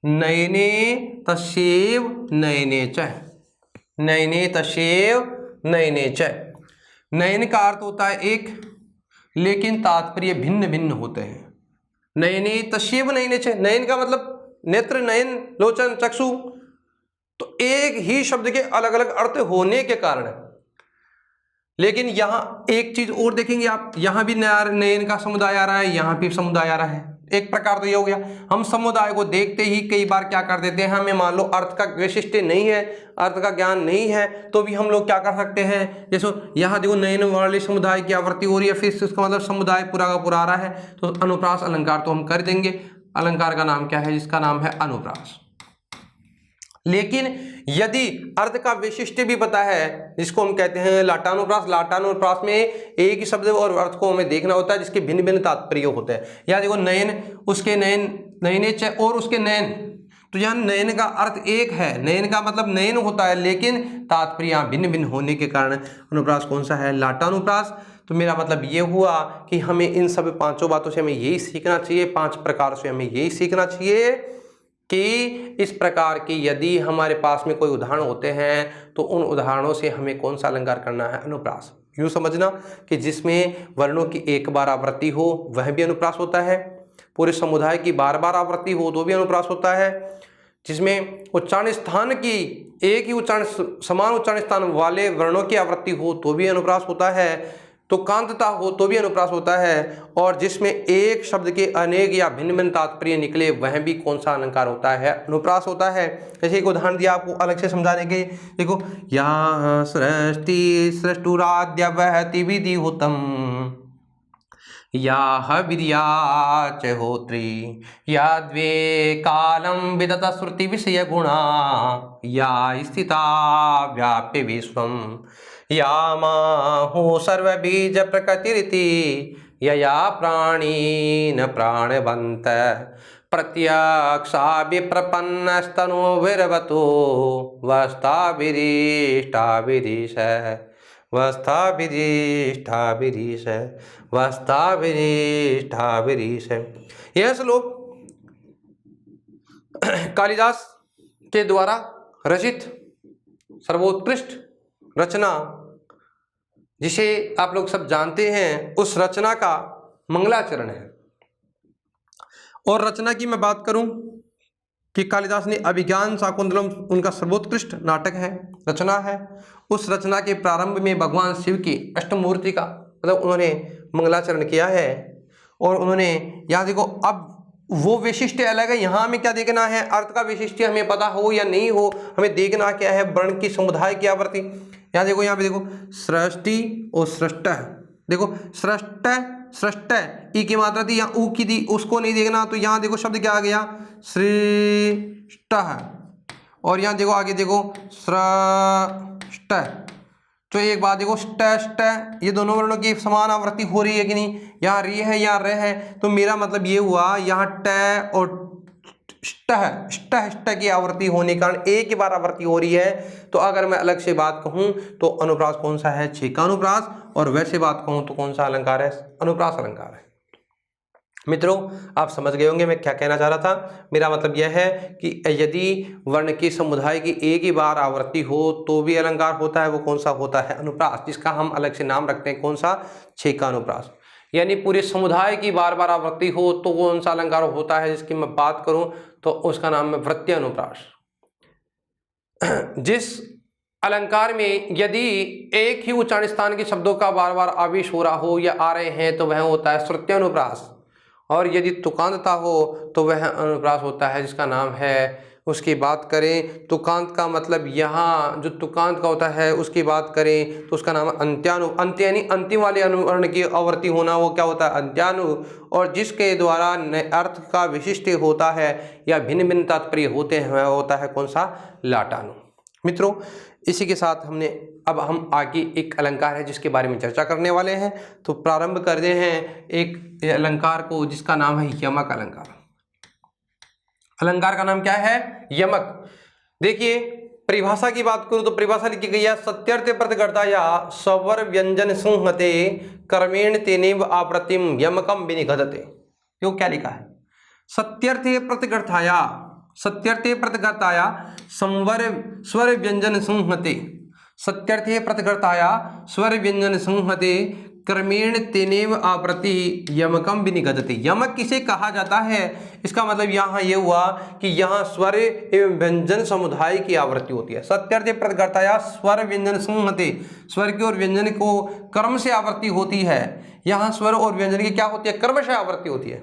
नयने तस्यैव नयने च, नयने तस्यैव नयने च। नयन का अर्थ होता है एक, लेकिन तात्पर्य भिन्न भिन्न होते हैं। नयने तस्यैव नयने च, नयन का मतलब नेत्र, नयन, लोचन, चक्षु, तो एक ही शब्द के अलग अलग अर्थ होने के कारण, लेकिन यहाँ एक चीज और देखेंगे आप, यहाँ भी नयन का समुदाय आ रहा है, यहाँ भी समुदाय आ रहा है। एक प्रकार तो ये हो गया, हम समुदाय को देखते ही कई बार क्या कर देते हैं, हमें मान लो अर्थ का वैशिष्ट्य नहीं है, अर्थ का ज्ञान नहीं है, तो भी हम लोग क्या कर सकते हैं, जैसे यहाँ देखो नयन वाले समुदाय की आवृत्ति हो रही है, फिर उसका मतलब समुदाय पूरा का पूरा आ रहा है, तो अनुप्रास अलंकार तो हम कर देंगे। अलंकार का नाम क्या है? जिसका नाम है अनुप्रास। लेकिन यदि अर्थ का वैशिष्ट्य भी पता है, जिसको हम कहते हैं लाटानुप्रास, लाटानुप्रास में एक ही शब्द और अर्थ को हमें देखना होता है जिसके भिन्न भिन्न तात्पर्य होते हैं। यहाँ देखो नयन, उसके नयन, नयने च और उसके नयन, तो यहाँ नयन का अर्थ एक है, नयन का मतलब नयन होता है, लेकिन तात्पर्य भिन्न भिन्न होने के कारण अनुप्रास कौन सा है? लाटानुप्रास। तो मेरा मतलब ये हुआ कि हमें इन सब 5 बातों से हमें यही सीखना चाहिए, 5 प्रकार से हमें यही सीखना चाहिए कि इस प्रकार की यदि हमारे पास में कोई उदाहरण होते हैं तो उन उदाहरणों से हमें कौन सा अलंकार करना है? अनुप्रास। यूँ समझना कि जिसमें वर्णों की एक बार आवृत्ति हो वह भी अनुप्रास होता है, पूरे समुदाय की बार बार आवृत्ति हो तो भी अनुप्रास होता है, जिसमें उच्चारण स्थान की एक ही उच्चारण, समान उच्चारण स्थान वाले वर्णों की आवृत्ति हो तो भी अनुप्रास होता है, तो कांतता हो तो भी अनुप्रास होता है, और जिसमें एक शब्द के अनेक या भिन्न भिन्न तात्पर्य निकले वह भी कौन सा अलंकार होता है? अनुप्रास होता है। जैसे एक उदाहरण दिया आपको अलग से समझाने के, देखो यहाँ सृष्टि सृष्टुराद्य वहति विधिहुतम, या विद्या च होत्री, या द्वे कालम विदत श्रुति विषय गुणा, या स्थिता व्याप्य विश्वम, या माहो सर्वबीज प्रकृतिरिति, यया प्राणीन प्राणवंत, प्रत्यक्षा विप्रपन्नस्तनुभिर्वतो, वस्ताभिरीष्टाभिरीश, वस्ताभिरीष्टाभिरीश, वस्ताभिरीष्टाभिरीश। यह श्लोक कालिदास के द्वारा रचित सर्वोत्कृष्ट रचना, जिसे आप लोग सब जानते हैं, उस रचना का मंगलाचरण है। और रचना की मैं बात करूं कि कालिदास ने अभिज्ञान शाकुंतलम उनका सर्वोत्कृष्ट नाटक है, रचना है। उस रचना के प्रारंभ में भगवान शिव की अष्टमूर्ति का मतलब उन्होंने मंगलाचरण किया है। और उन्होंने यहाँ देखो, अब वो वैशिष्ट्य अलग है, यहाँ हमें क्या देखना है? अर्थ का वैशिष्ट्य हमें पता हो या नहीं हो, हमें देखना क्या है? वर्ण की समुदाय की आवृत्ति। यहाँ देखो, यहाँ पे देखो सृष्टि और सृष्ट, देखो सृष्ट सृष्ट, ई की मात्रा थी, यहाँ ऊ की थी, उसको नहीं देखना। तो यहाँ देखो शब्द क्या आ गया? सृष्ट। और यहाँ देखो आगे देखो ष्ट। तो एक बात देखो, ष्ट ष्ट ये दोनों वर्णों की समान आवृत्ति हो रही है कि नहीं, यहाँ री है यहाँ र है, तो मेरा मतलब ये हुआ यहाँ ट और ष्ट है, ष्ट की आवृत्ति होने के कारण एक ही बार आवृत्ति हो रही है। तो अगर मैं अलग से बात कहूं तो अनुप्रास कौन सा है, छेका अनुप्रास, और वैसे बात कहूं तो कौन सा अलंकार है, अनुप्रास अलंकार है। मित्रों आप समझ गए होंगे मैं क्या कहना चाह रहा था। मेरा मतलब यह है कि यदि वर्ण के समुदाय की एक ही बार आवृत्ति हो तो भी अलंकार होता है, वो कौन सा होता है, अनुप्रास, जिसका हम अलग से नाम रखते हैं कौन सा, छेका अनुप्रास। यानी पूरे समुदाय की बार बार आवृत्ति हो तो कौन सा अलंकार होता है, जिसकी मैं बात करूं तो उसका नाम है वृत्तीय अनुप्रास। जिस अलंकार में यदि एक ही उच्चारण स्थान के शब्दों का बार बार आवेश हो रहा हो या आ रहे हैं तो वह होता है श्रुत्य अनुप्रास, और यदि तुकांतता हो तो वह अनुप्रास होता है जिसका नाम है, उसकी बात करें तुकांत का मतलब यहाँ जो तुकांत का होता है उसकी बात करें तो उसका नाम अंत्यानु, अंत्य यानी अंतिम वाले अनुवर्ण की आवृत्ति होना, वो क्या होता है, अंत्यानु। और जिसके द्वारा अर्थ का विशिष्ट होता है या भिन्न भिन्न तात्पर्य होते हैं वह होता है कौन सा, लाटानु। मित्रों इसी के साथ अब हम आगे एक अलंकार है जिसके बारे में चर्चा करने वाले हैं। तो प्रारंभ करते हैं एक अलंकार को जिसका नाम है यमक अलंकार। अलंकार का नाम क्या है, यमक। देखिए परिभाषा की बात करूं तो परिभाषा लिखी गई है, सत्यर्थ प्रतिगर्ताया स्वर व्यंजन संहते कर्मेण तेनेव आवृत्तिम यमकम विनिगदते। क्यों क्या लिखा है, सत्यर्थे प्रतिगर्थाया, सत्यर्थे प्रतिगर्ताया स्वर व्यंजन संहते, सत्यर्थे प्रतिगर्ताया स्वर व्यंजन संहते क्रमेण तेनेव आवृत्ति यमकम विनिगदते। यमक किसे कहा जाता है, इसका मतलब यहाँ ये हुआ कि यहाँ स्वर एवं व्यंजन समुदाय की आवृत्ति होती है। सत्यर्थे प्रतिगर्ताया स्वर व्यंजन संहते, स्वर की और व्यंजन को कर्म से आवृत्ति होती है। यहाँ स्वर और व्यंजन की क्या होती है, कर्म से आवृत्ति होती है।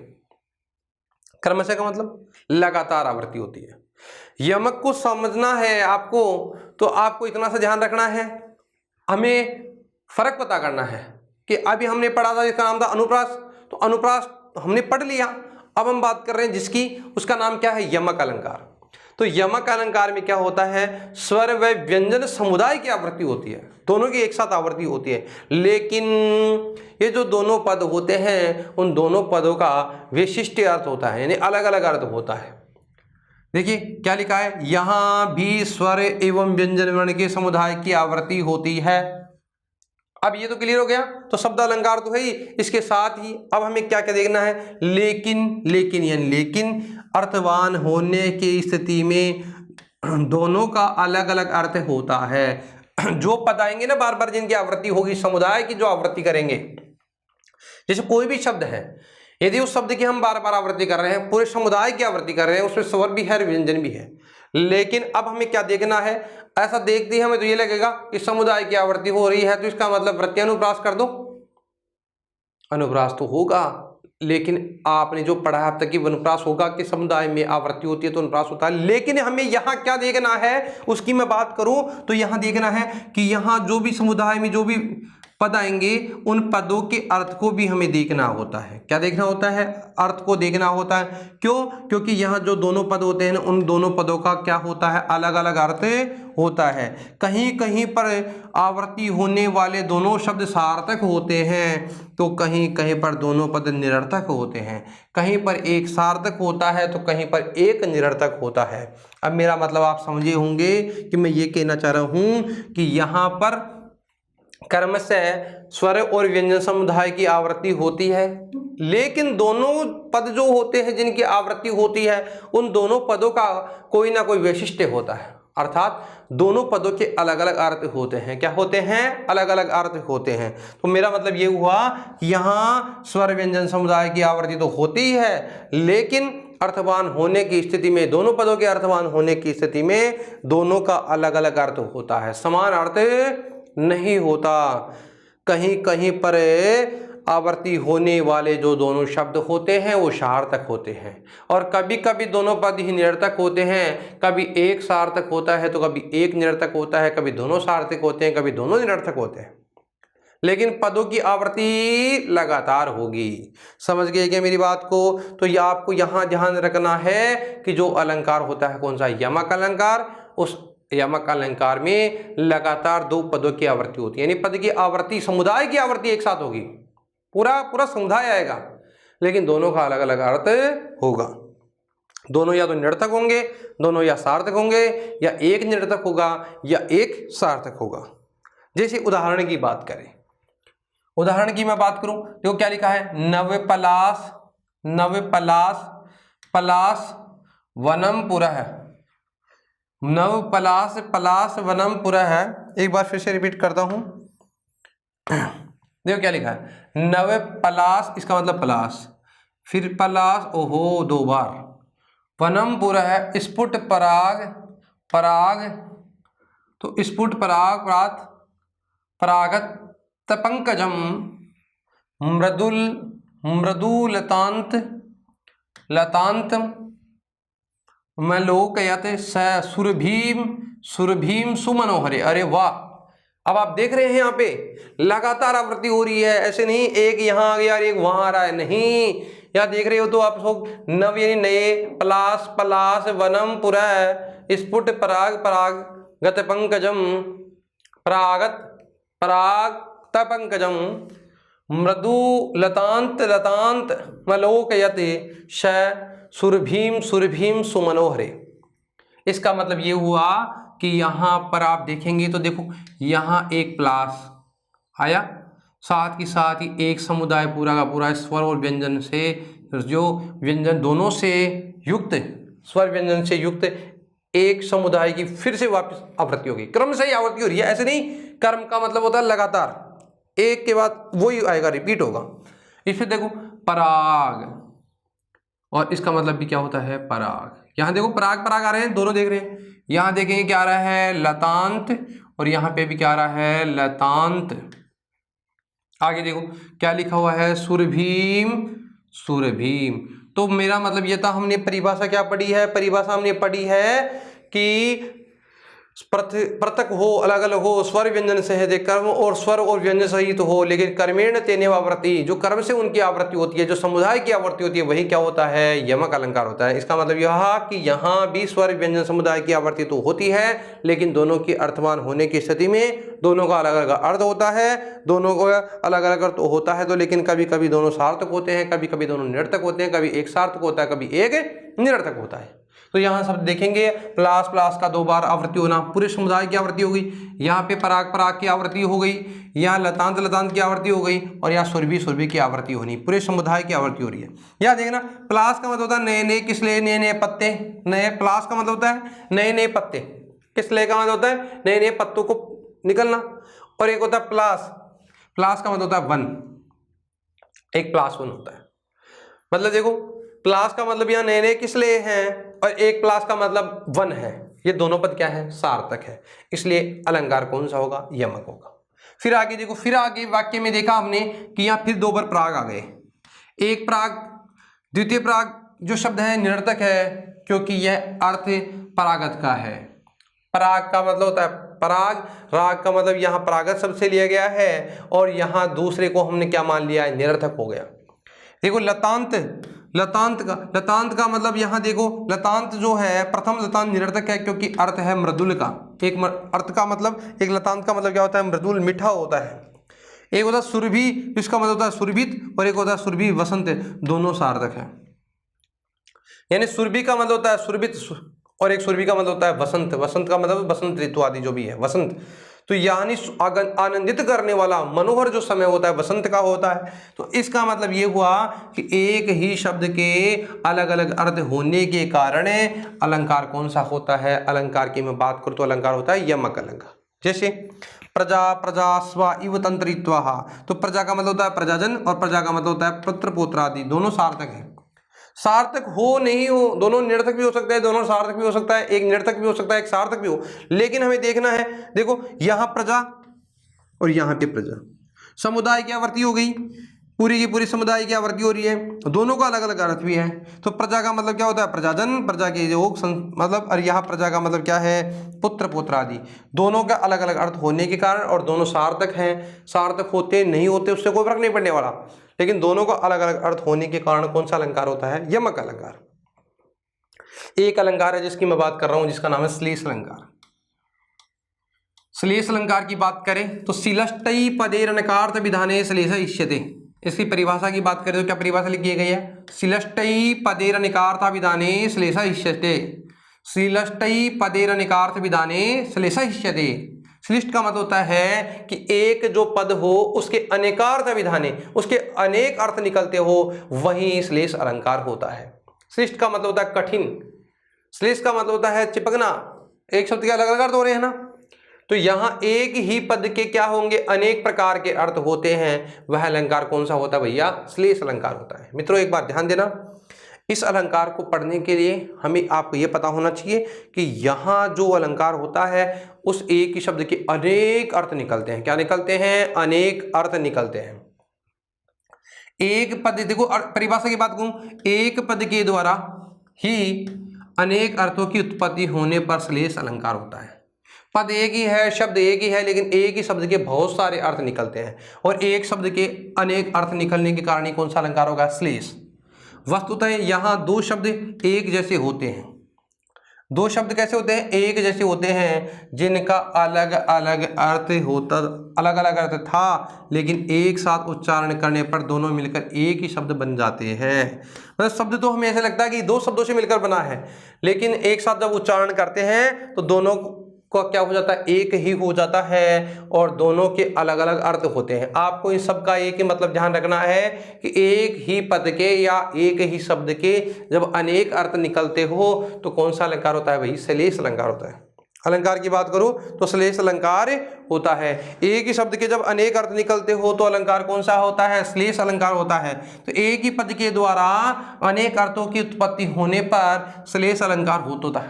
कर्म से का मतलब लगातार आवृत्ति होती है। यमक को समझना है आपको तो आपको इतना सा ध्यान रखना है, हमें फर्क पता करना है कि अभी हमने पढ़ा था जिसका नाम था अनुप्रास, तो अनुप्रास हमने पढ़ लिया, अब हम बात कर रहे हैं जिसकी, उसका नाम क्या है, यमक अलंकार। तो यमक अलंकार में क्या होता है, स्वर व व्यंजन समुदाय की आवृत्ति होती है, दोनों की एक साथ आवृत्ति होती है, लेकिन ये जो दोनों पद होते हैं उन दोनों पदों का विशिष्ट अर्थ होता है, यानी अलग अलग अर्थ होता है। देखिए क्या लिखा है, यहां भी स्वर एवं व्यंजन वर्ण के समुदाय की आवृत्ति होती है। अब ये तो क्लियर हो गया, तो शब्द अलंकार तो है ही, इसके साथ ही अब हमें क्या क्या देखना है, लेकिन, लेकिन यानी लेकिन अर्थवान होने की स्थिति में दोनों का अलग अलग अर्थ होता है। जो पद आएंगे ना बार बार जिनकी आवृत्ति होगी, समुदाय की जो आवृत्ति करेंगे, जैसे कोई भी शब्द है, यदि उस शब्द की हम बार बार आवृत्ति कर रहे हैं, पूरे समुदाय की आवृत्ति कर रहे हैं, उसमें स्वर भी है व्यंजन भी है, लेकिन अब हमें क्या देखना है, ऐसा देखते ही हमें तो ये लगेगा कि समुदाय की आवृत्ति हो रही है तो इसका मतलब वृत्तीय अनुप्रास कर दो, अनुप्रास तो होगा, लेकिन आपने जो पढ़ा अब तक कि अनुप्रास होगा कि समुदाय में आवृत्ति होती है तो अनुप्रास होता है। लेकिन हमें यहाँ क्या देखना है, उसकी मैं बात करूं तो यहाँ देखना है कि यहाँ जो भी समुदाय में जो भी पद आएंगे उन पदों के अर्थ को भी हमें देखना होता है। क्या देखना होता है, अर्थ को देखना होता है। क्यों, क्योंकि यहाँ जो दोनों पद होते हैं उन दोनों पदों का क्या होता है, अलग अलग अर्थ होता है। कहीं कहीं पर आवृत्ति होने वाले दोनों शब्द सार्थक होते हैं तो कहीं कहीं पर दोनों पद निरर्थक होते हैं, कहीं पर एक सार्थक होता है तो कहीं पर एक निरर्थक होता है। अब मेरा मतलब आप समझे होंगे कि मैं ये कहना चाह रहा हूँ कि यहाँ पर कर्म से स्वर और व्यंजन समुदाय की आवृत्ति होती है, लेकिन दोनों पद जो होते हैं जिनकी आवृत्ति होती है उन दोनों पदों का कोई ना कोई वैशिष्ट्य होता है, अर्थात दोनों पदों के अलग अलग अर्थ होते हैं। क्या होते हैं, अलग अलग अर्थ होते हैं। तो मेरा मतलब ये हुआ कि यहाँ स्वर व्यंजन समुदाय की आवृत्ति तो होती है, लेकिन अर्थवान होने की स्थिति में, दोनों पदों के अर्थवान होने की स्थिति में दोनों का अलग अलग अर्थ होता है, समान अर्थ नहीं होता। कहीं कहीं पर आवर्ती होने वाले जो दोनों शब्द होते हैं वो सार्थक होते हैं, और कभी कभी दोनों पद ही निरर्थक होते हैं। कभी एक सार्थक होता है तो कभी एक निरर्थक होता है, कभी दोनों सार्थक होते हैं, कभी दोनों निरर्थक होते हैं, लेकिन पदों की आवृत्ति लगातार होगी। समझ गए क्या मेरी बात को? तो ये आपको यहाँ ध्यान रखना है कि जो अलंकार होता है कौन सा, यमक अलंकार, उस यमक अलंकार में लगातार दो पदों की आवृत्ति होती है, यानी पद की आवृत्ति, समुदाय की आवृत्ति एक साथ होगी, पूरा पूरा समुदाय आएगा, लेकिन दोनों का अलग अलग अर्थ होगा। दोनों या तो निरर्थक होंगे, दोनों या सार्थक होंगे, या एक निरर्थक होगा या एक सार्थक होगा। जैसे उदाहरण की बात करें, उदाहरण की मैं बात करूं, देखो क्या लिखा है, नवपलास, नवपलास पलास वनम पुरः, नवपलास पलास वनम पुरः। एक बार फिर से रिपीट करता हूं, देखो क्या लिखा है, नवपलास इसका मतलब पलास, फिर पलास, ओहो दो बार, वनम पुरः स्फुट पराग, पराग, तो स्फुट पराग प्रात परागत पंकजम मृदुल, मृदुलतांत, लतांत मलोकयत स सुरभीम, सुरभीम सुमनोहरे। अरे वाह, अब आप देख रहे हैं यहाँ पे लगातार आवृत्ति हो रही है, ऐसे नहीं एक यहाँ आ गया और एक वहां आ रहा है, नहीं, यहाँ देख रहे हो तो आप लोग नव यानी नए, पलास पलास वनम पुरः स्फुट पराग पराग गत पंकजम परागत पराग पंकजम मृदु लतांत लतांत मलोकयते श सुरभीम, सुरभीम सुमनोहरे। इसका मतलब ये हुआ कि यहाँ पर आप देखेंगे तो देखो यहाँ एक प्लास आया, साथ ही साथ ही एक समुदाय पूरा का पूरा स्वर और व्यंजन से, जो व्यंजन दोनों से युक्त, स्वर व्यंजन से युक्त एक समुदाय की फिर से वापस आवृत्ति होगी, क्रम से ही आवृत्ति हो रही है, ऐसे नहीं। कर्म का मतलब होता है लगातार, एक के बाद वही आएगा, रिपीट होगा। इसमें देखो पराग, और इसका मतलब भी क्या होता है, पराग। यहाँ देखो पराग पराग आ रहे हैं, दोनों देख रहे हैं। यहाँ देखेंगे क्या आ रहा है, लतांत, और यहाँ पे भी क्या आ रहा है, लतांत। आगे देखो क्या लिखा हुआ है, सुरभीम, सुरभीम। तो मेरा मतलब ये था, हमने परिभाषा क्या पढ़ी है, परिभाषा हमने पढ़ी है कि पृथक हो, अलग अलग हो, स्वर व्यंजन सहित कर्म और स्वर और व्यंजन सहित हो, लेकिन कर्मेण तेने आवृत्ति, जो कर्म से उनकी आवृत्ति होती है, जो समुदाय की आवृत्ति होती है, वही क्या होता है, यमक अलंकार होता है। इसका मतलब यह कि यहाँ भी स्वर व्यंजन समुदाय की आवृत्ति तो होती है, लेकिन दोनों की अर्थवान होने की स्थिति में दोनों का अलग अलग अर्थ होता है, दोनों को अलग अलग अर्थ होता है तो, लेकिन कभी कभी दोनों सार्थक होते हैं, कभी कभी दोनों निरर्थक होते हैं, कभी एक सार्थक होता है, कभी एक निरर्थक होता है। तो यहाँ सब देखेंगे, प्लास प्लास का दो बार आवृत्ति होना, पूरे समुदाय की आवृत्ति हो गई, यहाँ पे पराग पराग की आवृत्ति हो गई, यहाँ लतांत लतांत की आवृत्ति हो गई, और यहाँ सुरभि सुरभि की आवृत्ति होनी, पूरे समुदाय की आवृत्ति हो रही है। यहाँ देखना, प्लास का मतलब होता है नए नए, किस लिए, नए नए पत्ते, नए, प्लास का मतलब होता है नए नए पत्ते, किस लिए का मतलब होता है नए नए पत्तों को निकलना, और एक होता है प्लास, प्लास का मतलब होता है वन, एक प्लास वन होता है। मतलब देखो प्लास का मतलब यहाँ नए नए किस लिए हैं, और एक प्लास का मतलब वन है, ये दोनों पद क्या है, सार्थक है, इसलिए अलंकार कौन सा होगा, यमक होगा। फिर आगे देखो, फिर आगे वाक्य में देखा हमने कि यहाँ फिर दो बार प्राग आ गए। एक प्राग, द्वितीय प्राग जो शब्द है निरर्थक है, क्योंकि यह अर्थ परागत का है। पराग का मतलब होता है पराग, राग का मतलब यहाँ परागत शब्द से लिया गया है, और यहाँ दूसरे को हमने क्या मान लिया है, निरर्थक हो गया। देखो लतांत, लतांत का मतलब यहाँ देखो, लतांत जो है, प्रथम लतांत निरर्थक है क्योंकि अर्थ है मृदुल का, एक अर्थ का मतलब, एक लतांत का मतलब क्या होता है, मृदुल, मीठा होता है। एक होता है सुरभि, इसका मतलब होता है सुरभित, और एक होता है सुरभि वसंत, दोनों सार्थक है। यानी सुरभि का मतलब होता है सुरभित, और एक सुरभि का मतलब होता है वसंत, वसंत का मतलब बसंत ऋतु आदि जो भी है, वसंत। तो यानी आनंदित करने वाला, मनोहर जो समय होता है वसंत का होता है। तो इसका मतलब ये हुआ कि एक ही शब्द के अलग अलग अर्थ होने के कारण अलंकार कौन सा होता है, अलंकार की मैं बात करूं तो अलंकार होता है यमक अलंकार। जैसे प्रजा, प्रजा स्व इव तंत्रित्वा, तो प्रजा का मतलब होता है प्रजाजन, और प्रजा का मतलब होता है पुत्र पौत्र आदि, दोनों सार्थक है। सार्थक हो नहीं हो, दोनों निरर्थक भी हो सकता है, दोनों सार्थक भी हो सकता है, एक निरर्थक भी हो सकता है, एक सार्थक भी हो, लेकिन हमें देखना है, देखो यहाँ प्रजा और यहाँ पे प्रजा, समुदाय की आवृत्ति हो गई, पूरी की पूरी समुदाय की आवृत्ति हो रही है, दोनों का अलग अलग अर्थ भी है। तो प्रजा का मतलब क्या होता है, प्रजाजन, प्रजा के योग मतलब, और यहाँ प्रजा का मतलब क्या है, पुत्र पौत्र आदि, दोनों का अलग अलग अर्थ होने के कारण, और दोनों सार्थक हैं। सार्थक होते नहीं होते उससे कोई फर्क नहीं पड़ने वाला, लेकिन दोनों का अलग अलग अर्थ होने के कारण कौन सा अलंकार होता है, यमक अलंकार। एक अलंकार है जिसकी मैं बात कर रहा हूं, जिसका नाम है श्लेष अलंकार। श्लेष अलंकार की बात करें तो श्लिष्टै पदेरनकार्थ विधाने श्लेष इष्यते। इसकी परिभाषा की बात करें तो क्या परिभाषा लिखी गई है? श्लिष्टै पदेरनकार्थ विधाने श्लेष इष्यते। श्लिष्टै पदेरनकार्थ विधाने श्लेष इष्यते। श्लिष्ट का मतलब होता है कि एक जो पद हो उसके अनेकार्थ विधाने, उसके अनेक अर्थ निकलते हो, वही श्लेष अलंकार होता है। श्लिष्ट का मतलब होता है कठिन, श्लेष का मतलब होता है चिपकना। एक शब्द के अलग अलग अर्थ हो रहे हैं ना, तो यहां एक ही पद के क्या होंगे? अनेक प्रकार के अर्थ होते हैं। वह अलंकार कौन सा होता है भैया? श्लेष अलंकार होता है। मित्रों एक बात ध्यान देना, इस अलंकार को पढ़ने के लिए हमें आपको यह पता होना चाहिए कि यहाँ जो अलंकार होता है उस एक ही शब्द के अनेक अर्थ निकलते हैं। क्या निकलते हैं? अनेक अर्थ निकलते हैं। एक पद, देखो परिभाषा की बात कहूं, एक पद के द्वारा ही अनेक अर्थों की उत्पत्ति होने पर श्लेष अलंकार होता है। पद एक ही है, शब्द एक ही है, लेकिन एक ही शब्द के बहुत सारे अर्थ निकलते हैं, और एक शब्द के अनेक अर्थ निकलने के कारण ही कौन सा अलंकार होगा? श्लेष। वस्तुतः यहाँ दो शब्द एक जैसे होते हैं। दो शब्द कैसे होते हैं? एक जैसे होते हैं, जिनका अलग अलग अर्थ होता, अलग अलग अर्थ था, लेकिन एक साथ उच्चारण करने पर दोनों मिलकर एक ही शब्द बन जाते हैं। मतलब शब्द तो हमें ऐसा लगता है कि दो शब्दों से मिलकर बना है, लेकिन एक साथ जब उच्चारण करते हैं तो दोनों को क्या हो जाता है? एक ही हो जाता है, और दोनों के अलग अलग अर्थ होते हैं। आपको इन सब का एक ही मतलब ध्यान रखना है कि एक ही पद के या एक ही शब्द के जब अनेक अर्थ निकलते हो तो कौन सा अलंकार होता है भाई? श्लेष अलंकार होता है। अलंकार की बात करूं तो श्लेष अलंकार होता है। एक ही शब्द के जब अनेक अर्थ निकलते हो तो अलंकार कौन सा होता है? श्लेष अलंकार होता है। तो एक ही पद के द्वारा अनेक अर्थों की उत्पत्ति होने पर श्लेष अलंकार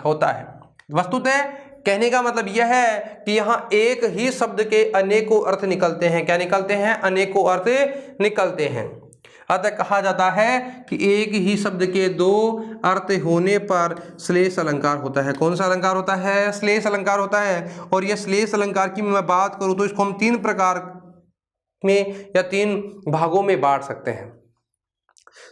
होता है। वस्तुतः कहने का मतलब यह है कि यहाँ एक ही शब्द के अनेकों अर्थ निकलते हैं। क्या निकलते हैं? अनेकों अर्थ निकलते हैं। अतः कहा जाता है कि एक ही शब्द के दो अर्थ होने पर श्लेष अलंकार होता है। कौन सा अलंकार होता है? श्लेष अलंकार होता है। और यह श्लेष अलंकार की मैं बात करूं तो इसको हम तीन प्रकार में या तीन भागों में बांट सकते हैं।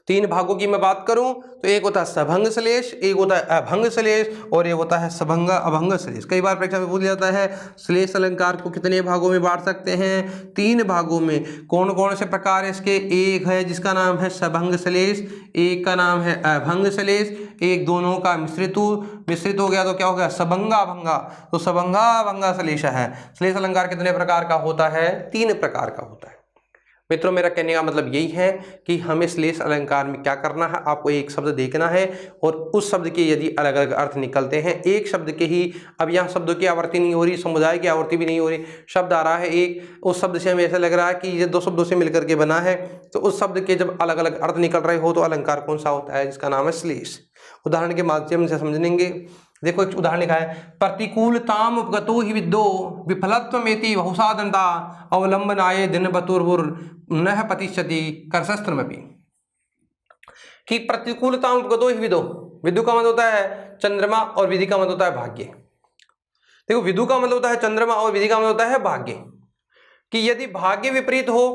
तीन भागों की मैं बात करूं तो एक होता है सभंग श्लेष, एक होता है अभंग श्लेष, और एक होता है सभंग अभंग श्लेष। कई बार परीक्षा में पूछ जाता है श्लेष अलंकार को कितने भागों में बांट सकते हैं? तीन भागों में। कौन कौन से प्रकार इसके? एक है जिसका नाम है सभंग श्लेष, एक का नाम है अभंग श्लेष, एक दोनों का मिश्रित हो गया तो क्या हो गया? सभंगा अभंगा। तो सभंगा अभंगा श्लेष है। श्लेष अलंकार कितने प्रकार का होता है? तीन प्रकार का होता है। मित्रों मेरा कहने का मतलब यही है कि हमें श्लेष अलंकार में क्या करना है, आपको एक शब्द देखना है और उस शब्द के यदि अलग अलग अर्थ निकलते हैं, एक शब्द के ही, अब यहाँ शब्दों की आवर्ती नहीं हो रही, समुदाय की आवर्ती भी नहीं हो रही, शब्द आ रहा है एक, उस शब्द से हमें ऐसा लग रहा है कि ये दो शब्दों से मिलकर के बना है, तो उस शब्द के जब अलग अलग अर्थ निकल रहे हो तो अलंकार कौन सा होता है? जिसका नाम है श्लेष। उदाहरण के माध्यम से समझेंगे। देखो एक उदाहरण लिखा है, प्रतिकूलताम उपगतो ही विद्दो विफलत्वमेति बहुसाधनता अवलंबनाय दिन बतुर्बुर न पतिष्यति करशस्त्रमपि। कि प्रतिकूलताम उपगतो ही विदो, विदु का मतलब होता है चंद्रमा और विधि का मतलब होता है भाग्य। देखो विदु का मतलब होता है चंद्रमा और विधि का मतलब होता है भाग्य। कि यदि भाग्य विपरीत हो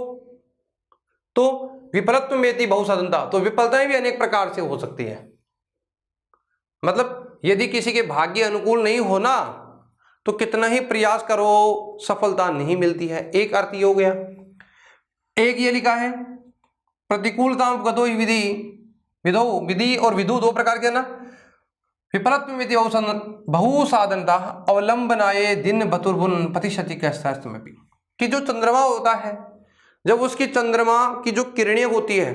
तो विफलत्वमेति बहुसाधनता, तो विफलताएं भी अनेक प्रकार से हो सकती है। मतलब यदि किसी के भाग्य अनुकूल नहीं होना तो कितना ही प्रयास करो सफलता नहीं मिलती है। एक अर्थ ये हो गया। एक ये लिखा है प्रतिकूलता उपगतो ही विधि, विधि और विदु दो प्रकार के ना, विफलत्वमेति बहुसाधनता अवलंबनाय दिन बतुर्बुन पतिशति कैस्त्रमपि। कि जो चंद्रमा होता है, जब उसकी चंद्रमा की जो किरणें होती है,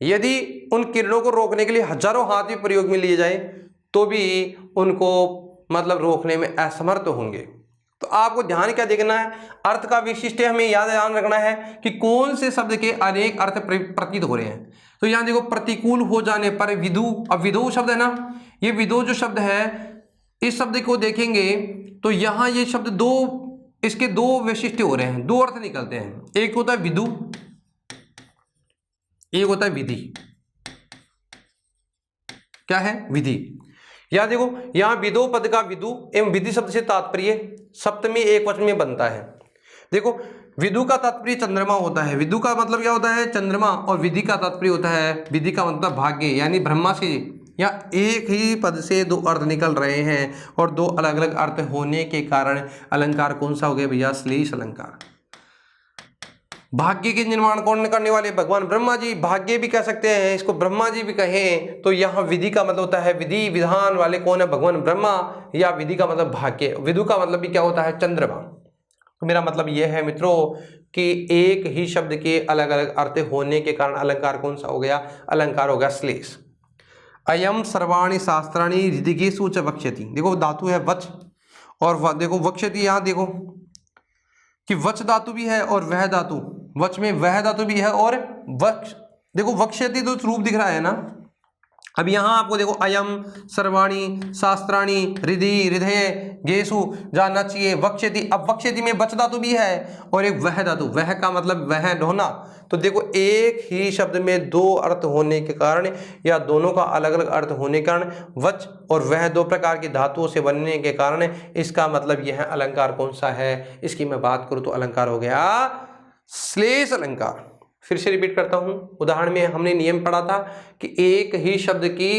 यदि उन किरणों को रोकने के लिए हजारों हाथ भी प्रयोग में लिए जाए तो भी उनको मतलब रोकने में असमर्थ होंगे। तो आपको ध्यान क्या देखना है? अर्थ का विशिष्ट हमें याद ध्यान रखना है कि कौन से शब्द के अनेक अर्थ प्रतीत हो रहे हैं। तो यहाँ देखो प्रतिकूल हो जाने पर विदु, अब विदो शब्द है ना, ये विदो जो शब्द है, इस शब्द को देखेंगे तो यहाँ ये शब्द दो, इसके दो वैशिष्ट्य हो रहे हैं, दो अर्थ निकलते हैं। एक होता है विदु, एक होता है विधि। क्या है? विधि। या देखो यहां विदो पद का विदु एवं विधि शब्द से तात्पर्य सप्तमी एक वचन में बनता है। देखो विदु का तात्पर्य चंद्रमा होता है, विदु का मतलब क्या होता है? चंद्रमा, और विधि का तात्पर्य होता है, विधि का मतलब भाग्य, यानी ब्रह्मा से या एक ही पद से दो अर्थ निकल रहे हैं और दो अलग अलग अर्थ होने के कारण अलंकार कौन सा हो गया भैया? श्लेष अलंकार। भाग्य के निर्माण कौन करने वाले? भगवान ब्रह्मा जी। भाग्य भी कह सकते हैं इसको, ब्रह्मा जी भी कहें तो यहाँ विधि का मतलब होता है, विधि विधान वाले कौन है? भगवान ब्रह्मा। या विधि का मतलब भाग्य, विदु का मतलब भी क्या होता है? चंद्रमा। तो मेरा मतलब यह है मित्रों कि एक ही शब्द के अलग अलग अर्थ होने के कारण अलंकार कौन सा हो गया? अलंकार हो गया श्लेष। अयम सर्वाणि शास्त्राणि ऋदिगेषु च वक्ष्यति। देखो धातु है वच, और देखो वक्ष्यति, यहाँ देखो कि वच धातु भी है और वह धातु, वच में वह धातु भी है और वक्ष, देखो वक्ष्यति तो रूप दिख रहा है ना। अब यहाँ आपको देखो अयम सर्वाणि शास्त्राणि हृदि हृदय गेसु जानना चाहिए वक्ष्यति। अब वक्ष्यति में वच धातु भी है और एक वह धातु, वह का मतलब वह ढोना। तो देखो एक ही शब्द में दो अर्थ होने के कारण या दोनों का अलग अलग अर्थ होने के कारण वच और वह दो प्रकार की धातुओं से बनने के कारण इसका मतलब यह अलंकार कौन सा है? इसकी मैं बात करूं तो अलंकार हो गया श्लेष अलंकार। फिर से रिपीट करता हूं, उदाहरण में हमने नियम पढ़ा था कि एक ही शब्द की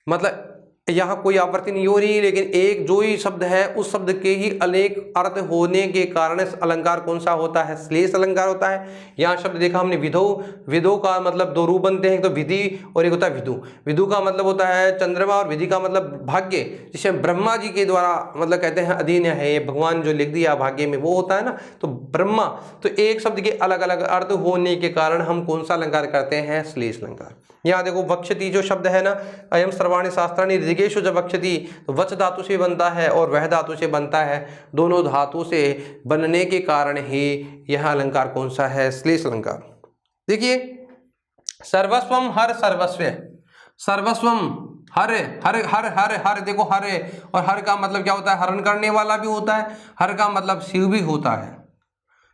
मतलब यहाँ कोई आवर्ती नहीं हो रही, लेकिन एक जो ही शब्द है उस शब्द के ही अनेक अर्थ होने के कारण अलंकार कौन सा होता है? श्लेष अलंकार होता है। यहाँ शब्द देखा हमने विधो, विधो का मतलब दो रूप बनते हैं, एक तो विधि और एक होता है विदु। विदु का मतलब होता है चंद्रमा और विधि का मतलब भाग्य, जिसे ब्रह्मा जी के द्वारा मतलब कहते हैं अधीन है, ये भगवान जो लिख दिया भाग्य में वो होता है ना, तो ब्रह्मा। तो एक शब्द के अलग अलग अर्थ होने के कारण हम कौन सा अलंकार करते हैं? श्लेष अलंकार। यहाँ देखो वक्ष्यति जो शब्द है ना, अयम सर्वाणि शास्त्राणि ऋदिगेषु च वक्ष्यति, तो वच धातु से बनता है और वह धातु से बनता है, दोनों धातु से बनने के कारण ही यह अलंकार कौन सा है? श्लेष अलंकार। देखिए सर्वस्वम हर सर्वस्व, सर्वस्वम हर हर हर हर हर, देखो हर, और हर का मतलब क्या होता है? हरण करने वाला भी होता है, हर का मतलब शिव भी होता है।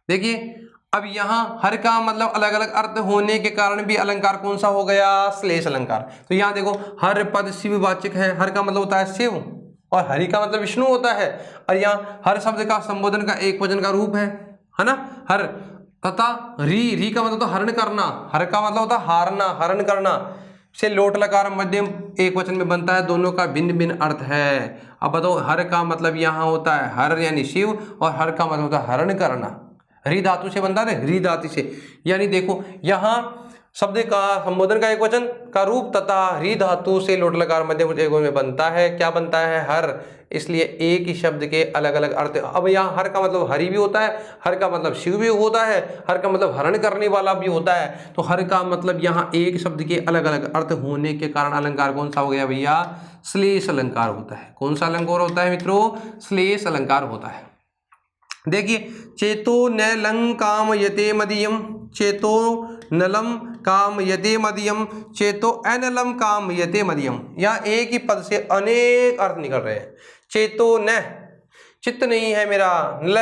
देखिए अब यहाँ हर का मतलब अलग अलग अर्थ होने के कारण भी अलंकार कौन सा हो गया? श्लेष अलंकार। तो यहाँ देखो हर पद शिववाचक है, हर का मतलब होता है शिव और हरि का मतलब विष्णु होता है, और यहाँ हर शब्द का संबोधन का एक वचन का रूप है ना, हर, तथा री का मतलब तो हरण करना, हर का मतलब होता है हारना, हरण करना, से लोट लकार मध्यम एक वचन में बनता है, दोनों का भिन्न भिन्न अर्थ है। अब बताओ हर का मतलब यहाँ होता है हर यानी शिव, और हर का मतलब होता है हरण करना, हरि धातु से बनता है, हरि धातु से, यानी देखो यहाँ शब्द का संबोधन का एक वचन का रूप तथा हरि धातु से लोट लकार मध्यम एक में बनता है, क्या बनता है? हर। इसलिए एक ही शब्द के अलग अलग अर्थ। अब यहाँ हर का मतलब हरि भी होता है, हर का मतलब शिव भी होता है, हर का मतलब हरण करने वाला भी होता है। तो हर का मतलब यहाँ एक शब्द के अलग अलग अर्थ होने के कारण अलंकार कौन सा हो गया भैया? श्लेष अलंकार होता है। कौन सा अलंकार होता है मित्रों? श्लेष अलंकार होता है। देखिए चेतो न लंग काम यते मदीयम, चेतो नलम काम यते मदीयम, चेतो अनलम काम यते मदीयम। यहाँ एक ही पद से अनेक अर्थ निकल रहे हैं। चेतो न चित्त नहीं है मेरा, ल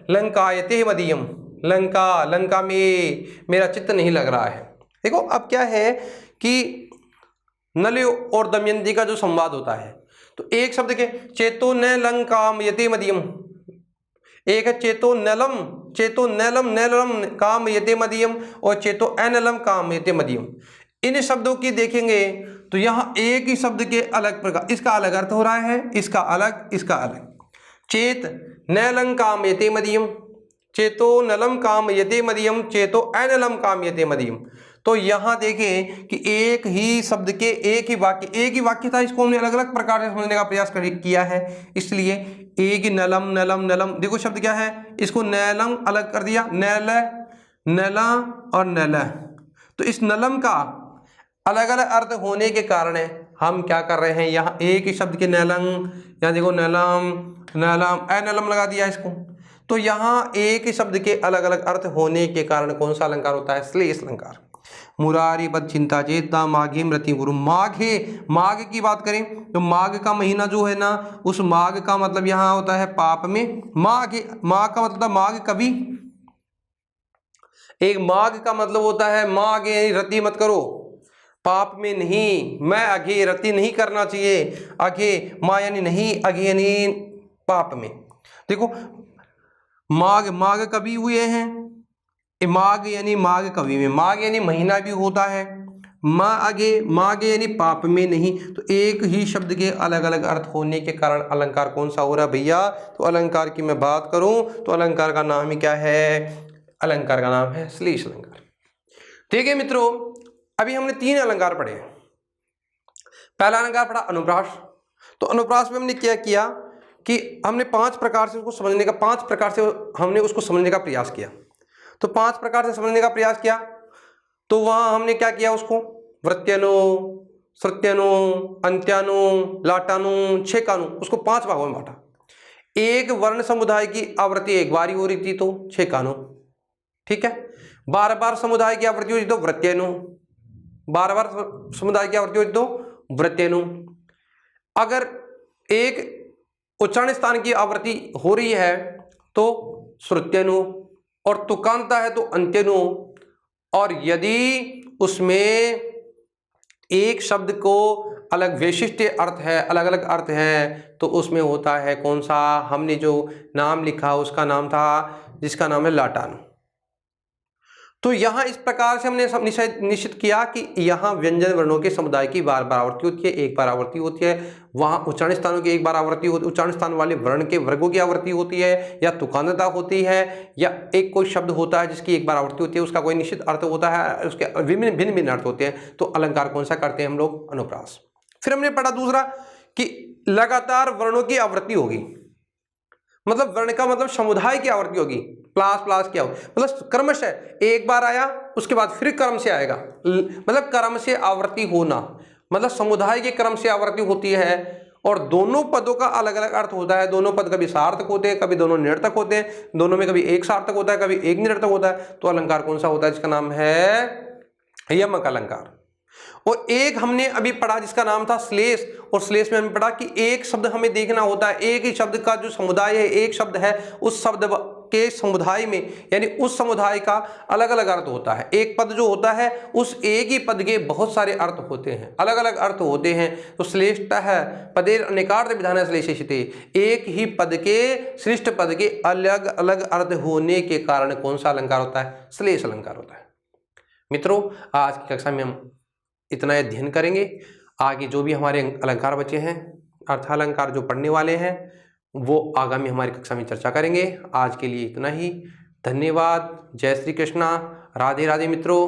लंका यते मदीयम, लंका, लंका में मेरा चित्त नहीं लग रहा है। देखो अब क्या है कि नल और दमयंती का जो संवाद होता है, तो एक शब्द के चेतो न लंग काम यते मदीयम, एक है चेतो नलम, चेतो नलम नलम काम यते मदीयम, और चेतो अनलम काम यते मदीयम। इन शब्दों की देखेंगे तो यहाँ एक ही शब्द के अलग प्रकार, इसका अलग अर्थ हो रहा है, इसका अलग, इसका अलग। चेत नलम काम यते मदीयम, चेतो नलम काम यते मदीयम, चेतो अनलम काम यते मदीयम। तो यहाँ देखें कि एक ही शब्द के एक ही वाक्य था, इसको हमने अलग अलग प्रकार से समझने का प्रयास किया है। इसलिए एक ही नलम नलम नलम, देखो शब्द क्या है, इसको नलम अलग कर दिया, नल नला और नल। तो इस नलम का अलग अलग अर्थ होने के कारण हम क्या कर रहे हैं, यहाँ एक ही शब्द के नलंग, यहाँ देखो नलम नलम अनलम लगा दिया इसको। तो यहाँ एक ही शब्द के अलग अलग अर्थ होने के कारण कौन सा अलंकार होता है? श्लेष अलंकार। मुरारी बद चिंता चेता माघे मृति गुरु। माघे, माघ की बात करें तो माघ का महीना जो है ना, उस माघ का मतलब यहाँ होता है पाप में। माघ, माघ का मतलब माघ कभी, एक माघ का मतलब होता है माघ यानी रति मत करो, पाप में नहीं, मैं अघे रति नहीं करना चाहिए, अघे माँ यानी नहीं, अघे यानी पाप में। देखो माघ, माघ कभी हुए हैं, माघ यानी माघ कवि में, माघ यानी महीना भी होता है, माँ आगे यानी पाप में नहीं। तो एक ही शब्द के अलग अलग अर्थ होने के कारण अलंकार कौन सा हो रहा है भैया? तो अलंकार की मैं बात करूं तो अलंकार का नाम ही क्या है? अलंकार का नाम है श्लेष अलंकार। ठीक है मित्रों, अभी हमने 3 अलंकार पढ़े। पहला अलंकार पढ़ा अनुप्रास। तो अनुप्रास में हमने क्या किया कि हमने 5 प्रकार से उसको समझने का 5 प्रकार से हमने उसको समझने का प्रयास किया। तो 5 प्रकार से समझने का प्रयास किया तो वहां हमने क्या किया, उसको वृत्यनु, श्रुत्यनु, अंत्यानु, लाटानु, छेकानु, उसको 5 भागों में बांटा। एक वर्ण समुदाय की आवृत्ति एक बार ही हो रही थी तो छेकानु, ठीक है। बार बार समुदाय की आवृत्ति हो रही तो वृत्यनु, बार बार समुदाय की आवृत्ति हो रही तो वृत्यनु। अगर एक उच्चारण स्थान की आवृत्ति हो रही है तो श्रुत्यनु, और तुकांता है तो अंत्यनु। और यदि उसमें एक शब्द को अलग वैशिष्ट अर्थ है, अलग अलग अर्थ है, तो उसमें होता है कौन सा? हमने जो नाम लिखा उसका नाम था, जिसका नाम है लाटानु। तो यहां इस प्रकार से हमने निश्चित किया कि यहां व्यंजन वर्णों के समुदाय की बार बार आवृत्ति होती है, एक बार आवृत्ति होती है। वहां उच्चारण स्थानों की एक बार आवृत्ति होती है, उच्चारण स्थान वाले वर्ण के वर्गों की आवृत्ति होती है, या तुकांतता होती है, या एक कोई शब्द होता है जिसकी एक बार आवृत्ति होती है, उसका कोई निश्चित अर्थ होता है, उसके भिन्न भिन्न अर्थ होते हैं। तो अलंकार कौन सा करते हैं हम लोग? अनुप्रास। फिर हमने पढ़ा दूसरा कि लगातार वर्णों की आवृत्ति होगी, मतलब वर्ण का मतलब समुदाय की आवृत्ति होगी। प्लास प्लास क्या हो, मतलब क्रमशः एक बार आया उसके बाद फिर क्रम से आएगा, मतलब क्रम से आवृत्ति होना, मतलब समुदाय के क्रम से आवृत्ति होती है। और दोनों पदों का अलग अलग अर्थ होता है। दोनों पद कभी सार्थक होते हैं, कभी दोनों निरर्थक होते हैं, दोनों में कभी एक सार्थक होता है, कभी एक निरर्थक होता है। तो अलंकार कौन सा होता है? जिसका नाम है यमक अलंकार। और एक हमने अभी पढ़ा जिसका नाम था श्लेष, और श्लेष में हमने पढ़ा कि एक शब्द हमें देखना होता है, एक ही शब्द का जो समुदाय है, एक शब्द है, उस शब्द के समुदाय में यानी उस समुदाय का अलग अलग अर्थ होता है। एक पद जो होता है उस एक ही पद के बहुत सारे अर्थ होते हैं, अलग अलग अर्थ होते हैं। तो श्लेष्टः पदेर अनेकार्थ विधान श्लेषिते, एक ही पद के श्रेष्ठ पद के अलग अलग अर्थ होने के कारण कौन सा अलंकार होता है? श्लेष अलंकार होता है। मित्रों, आज की कक्षा में हम इतना अध्ययन करेंगे। आगे जो भी हमारे अलंकार बचे हैं, अर्थालंकार जो पढ़ने वाले हैं, वो आगामी हमारी कक्षा में चर्चा करेंगे। आज के लिए इतना ही। धन्यवाद। जय श्री कृष्णा। राधे राधे मित्रों।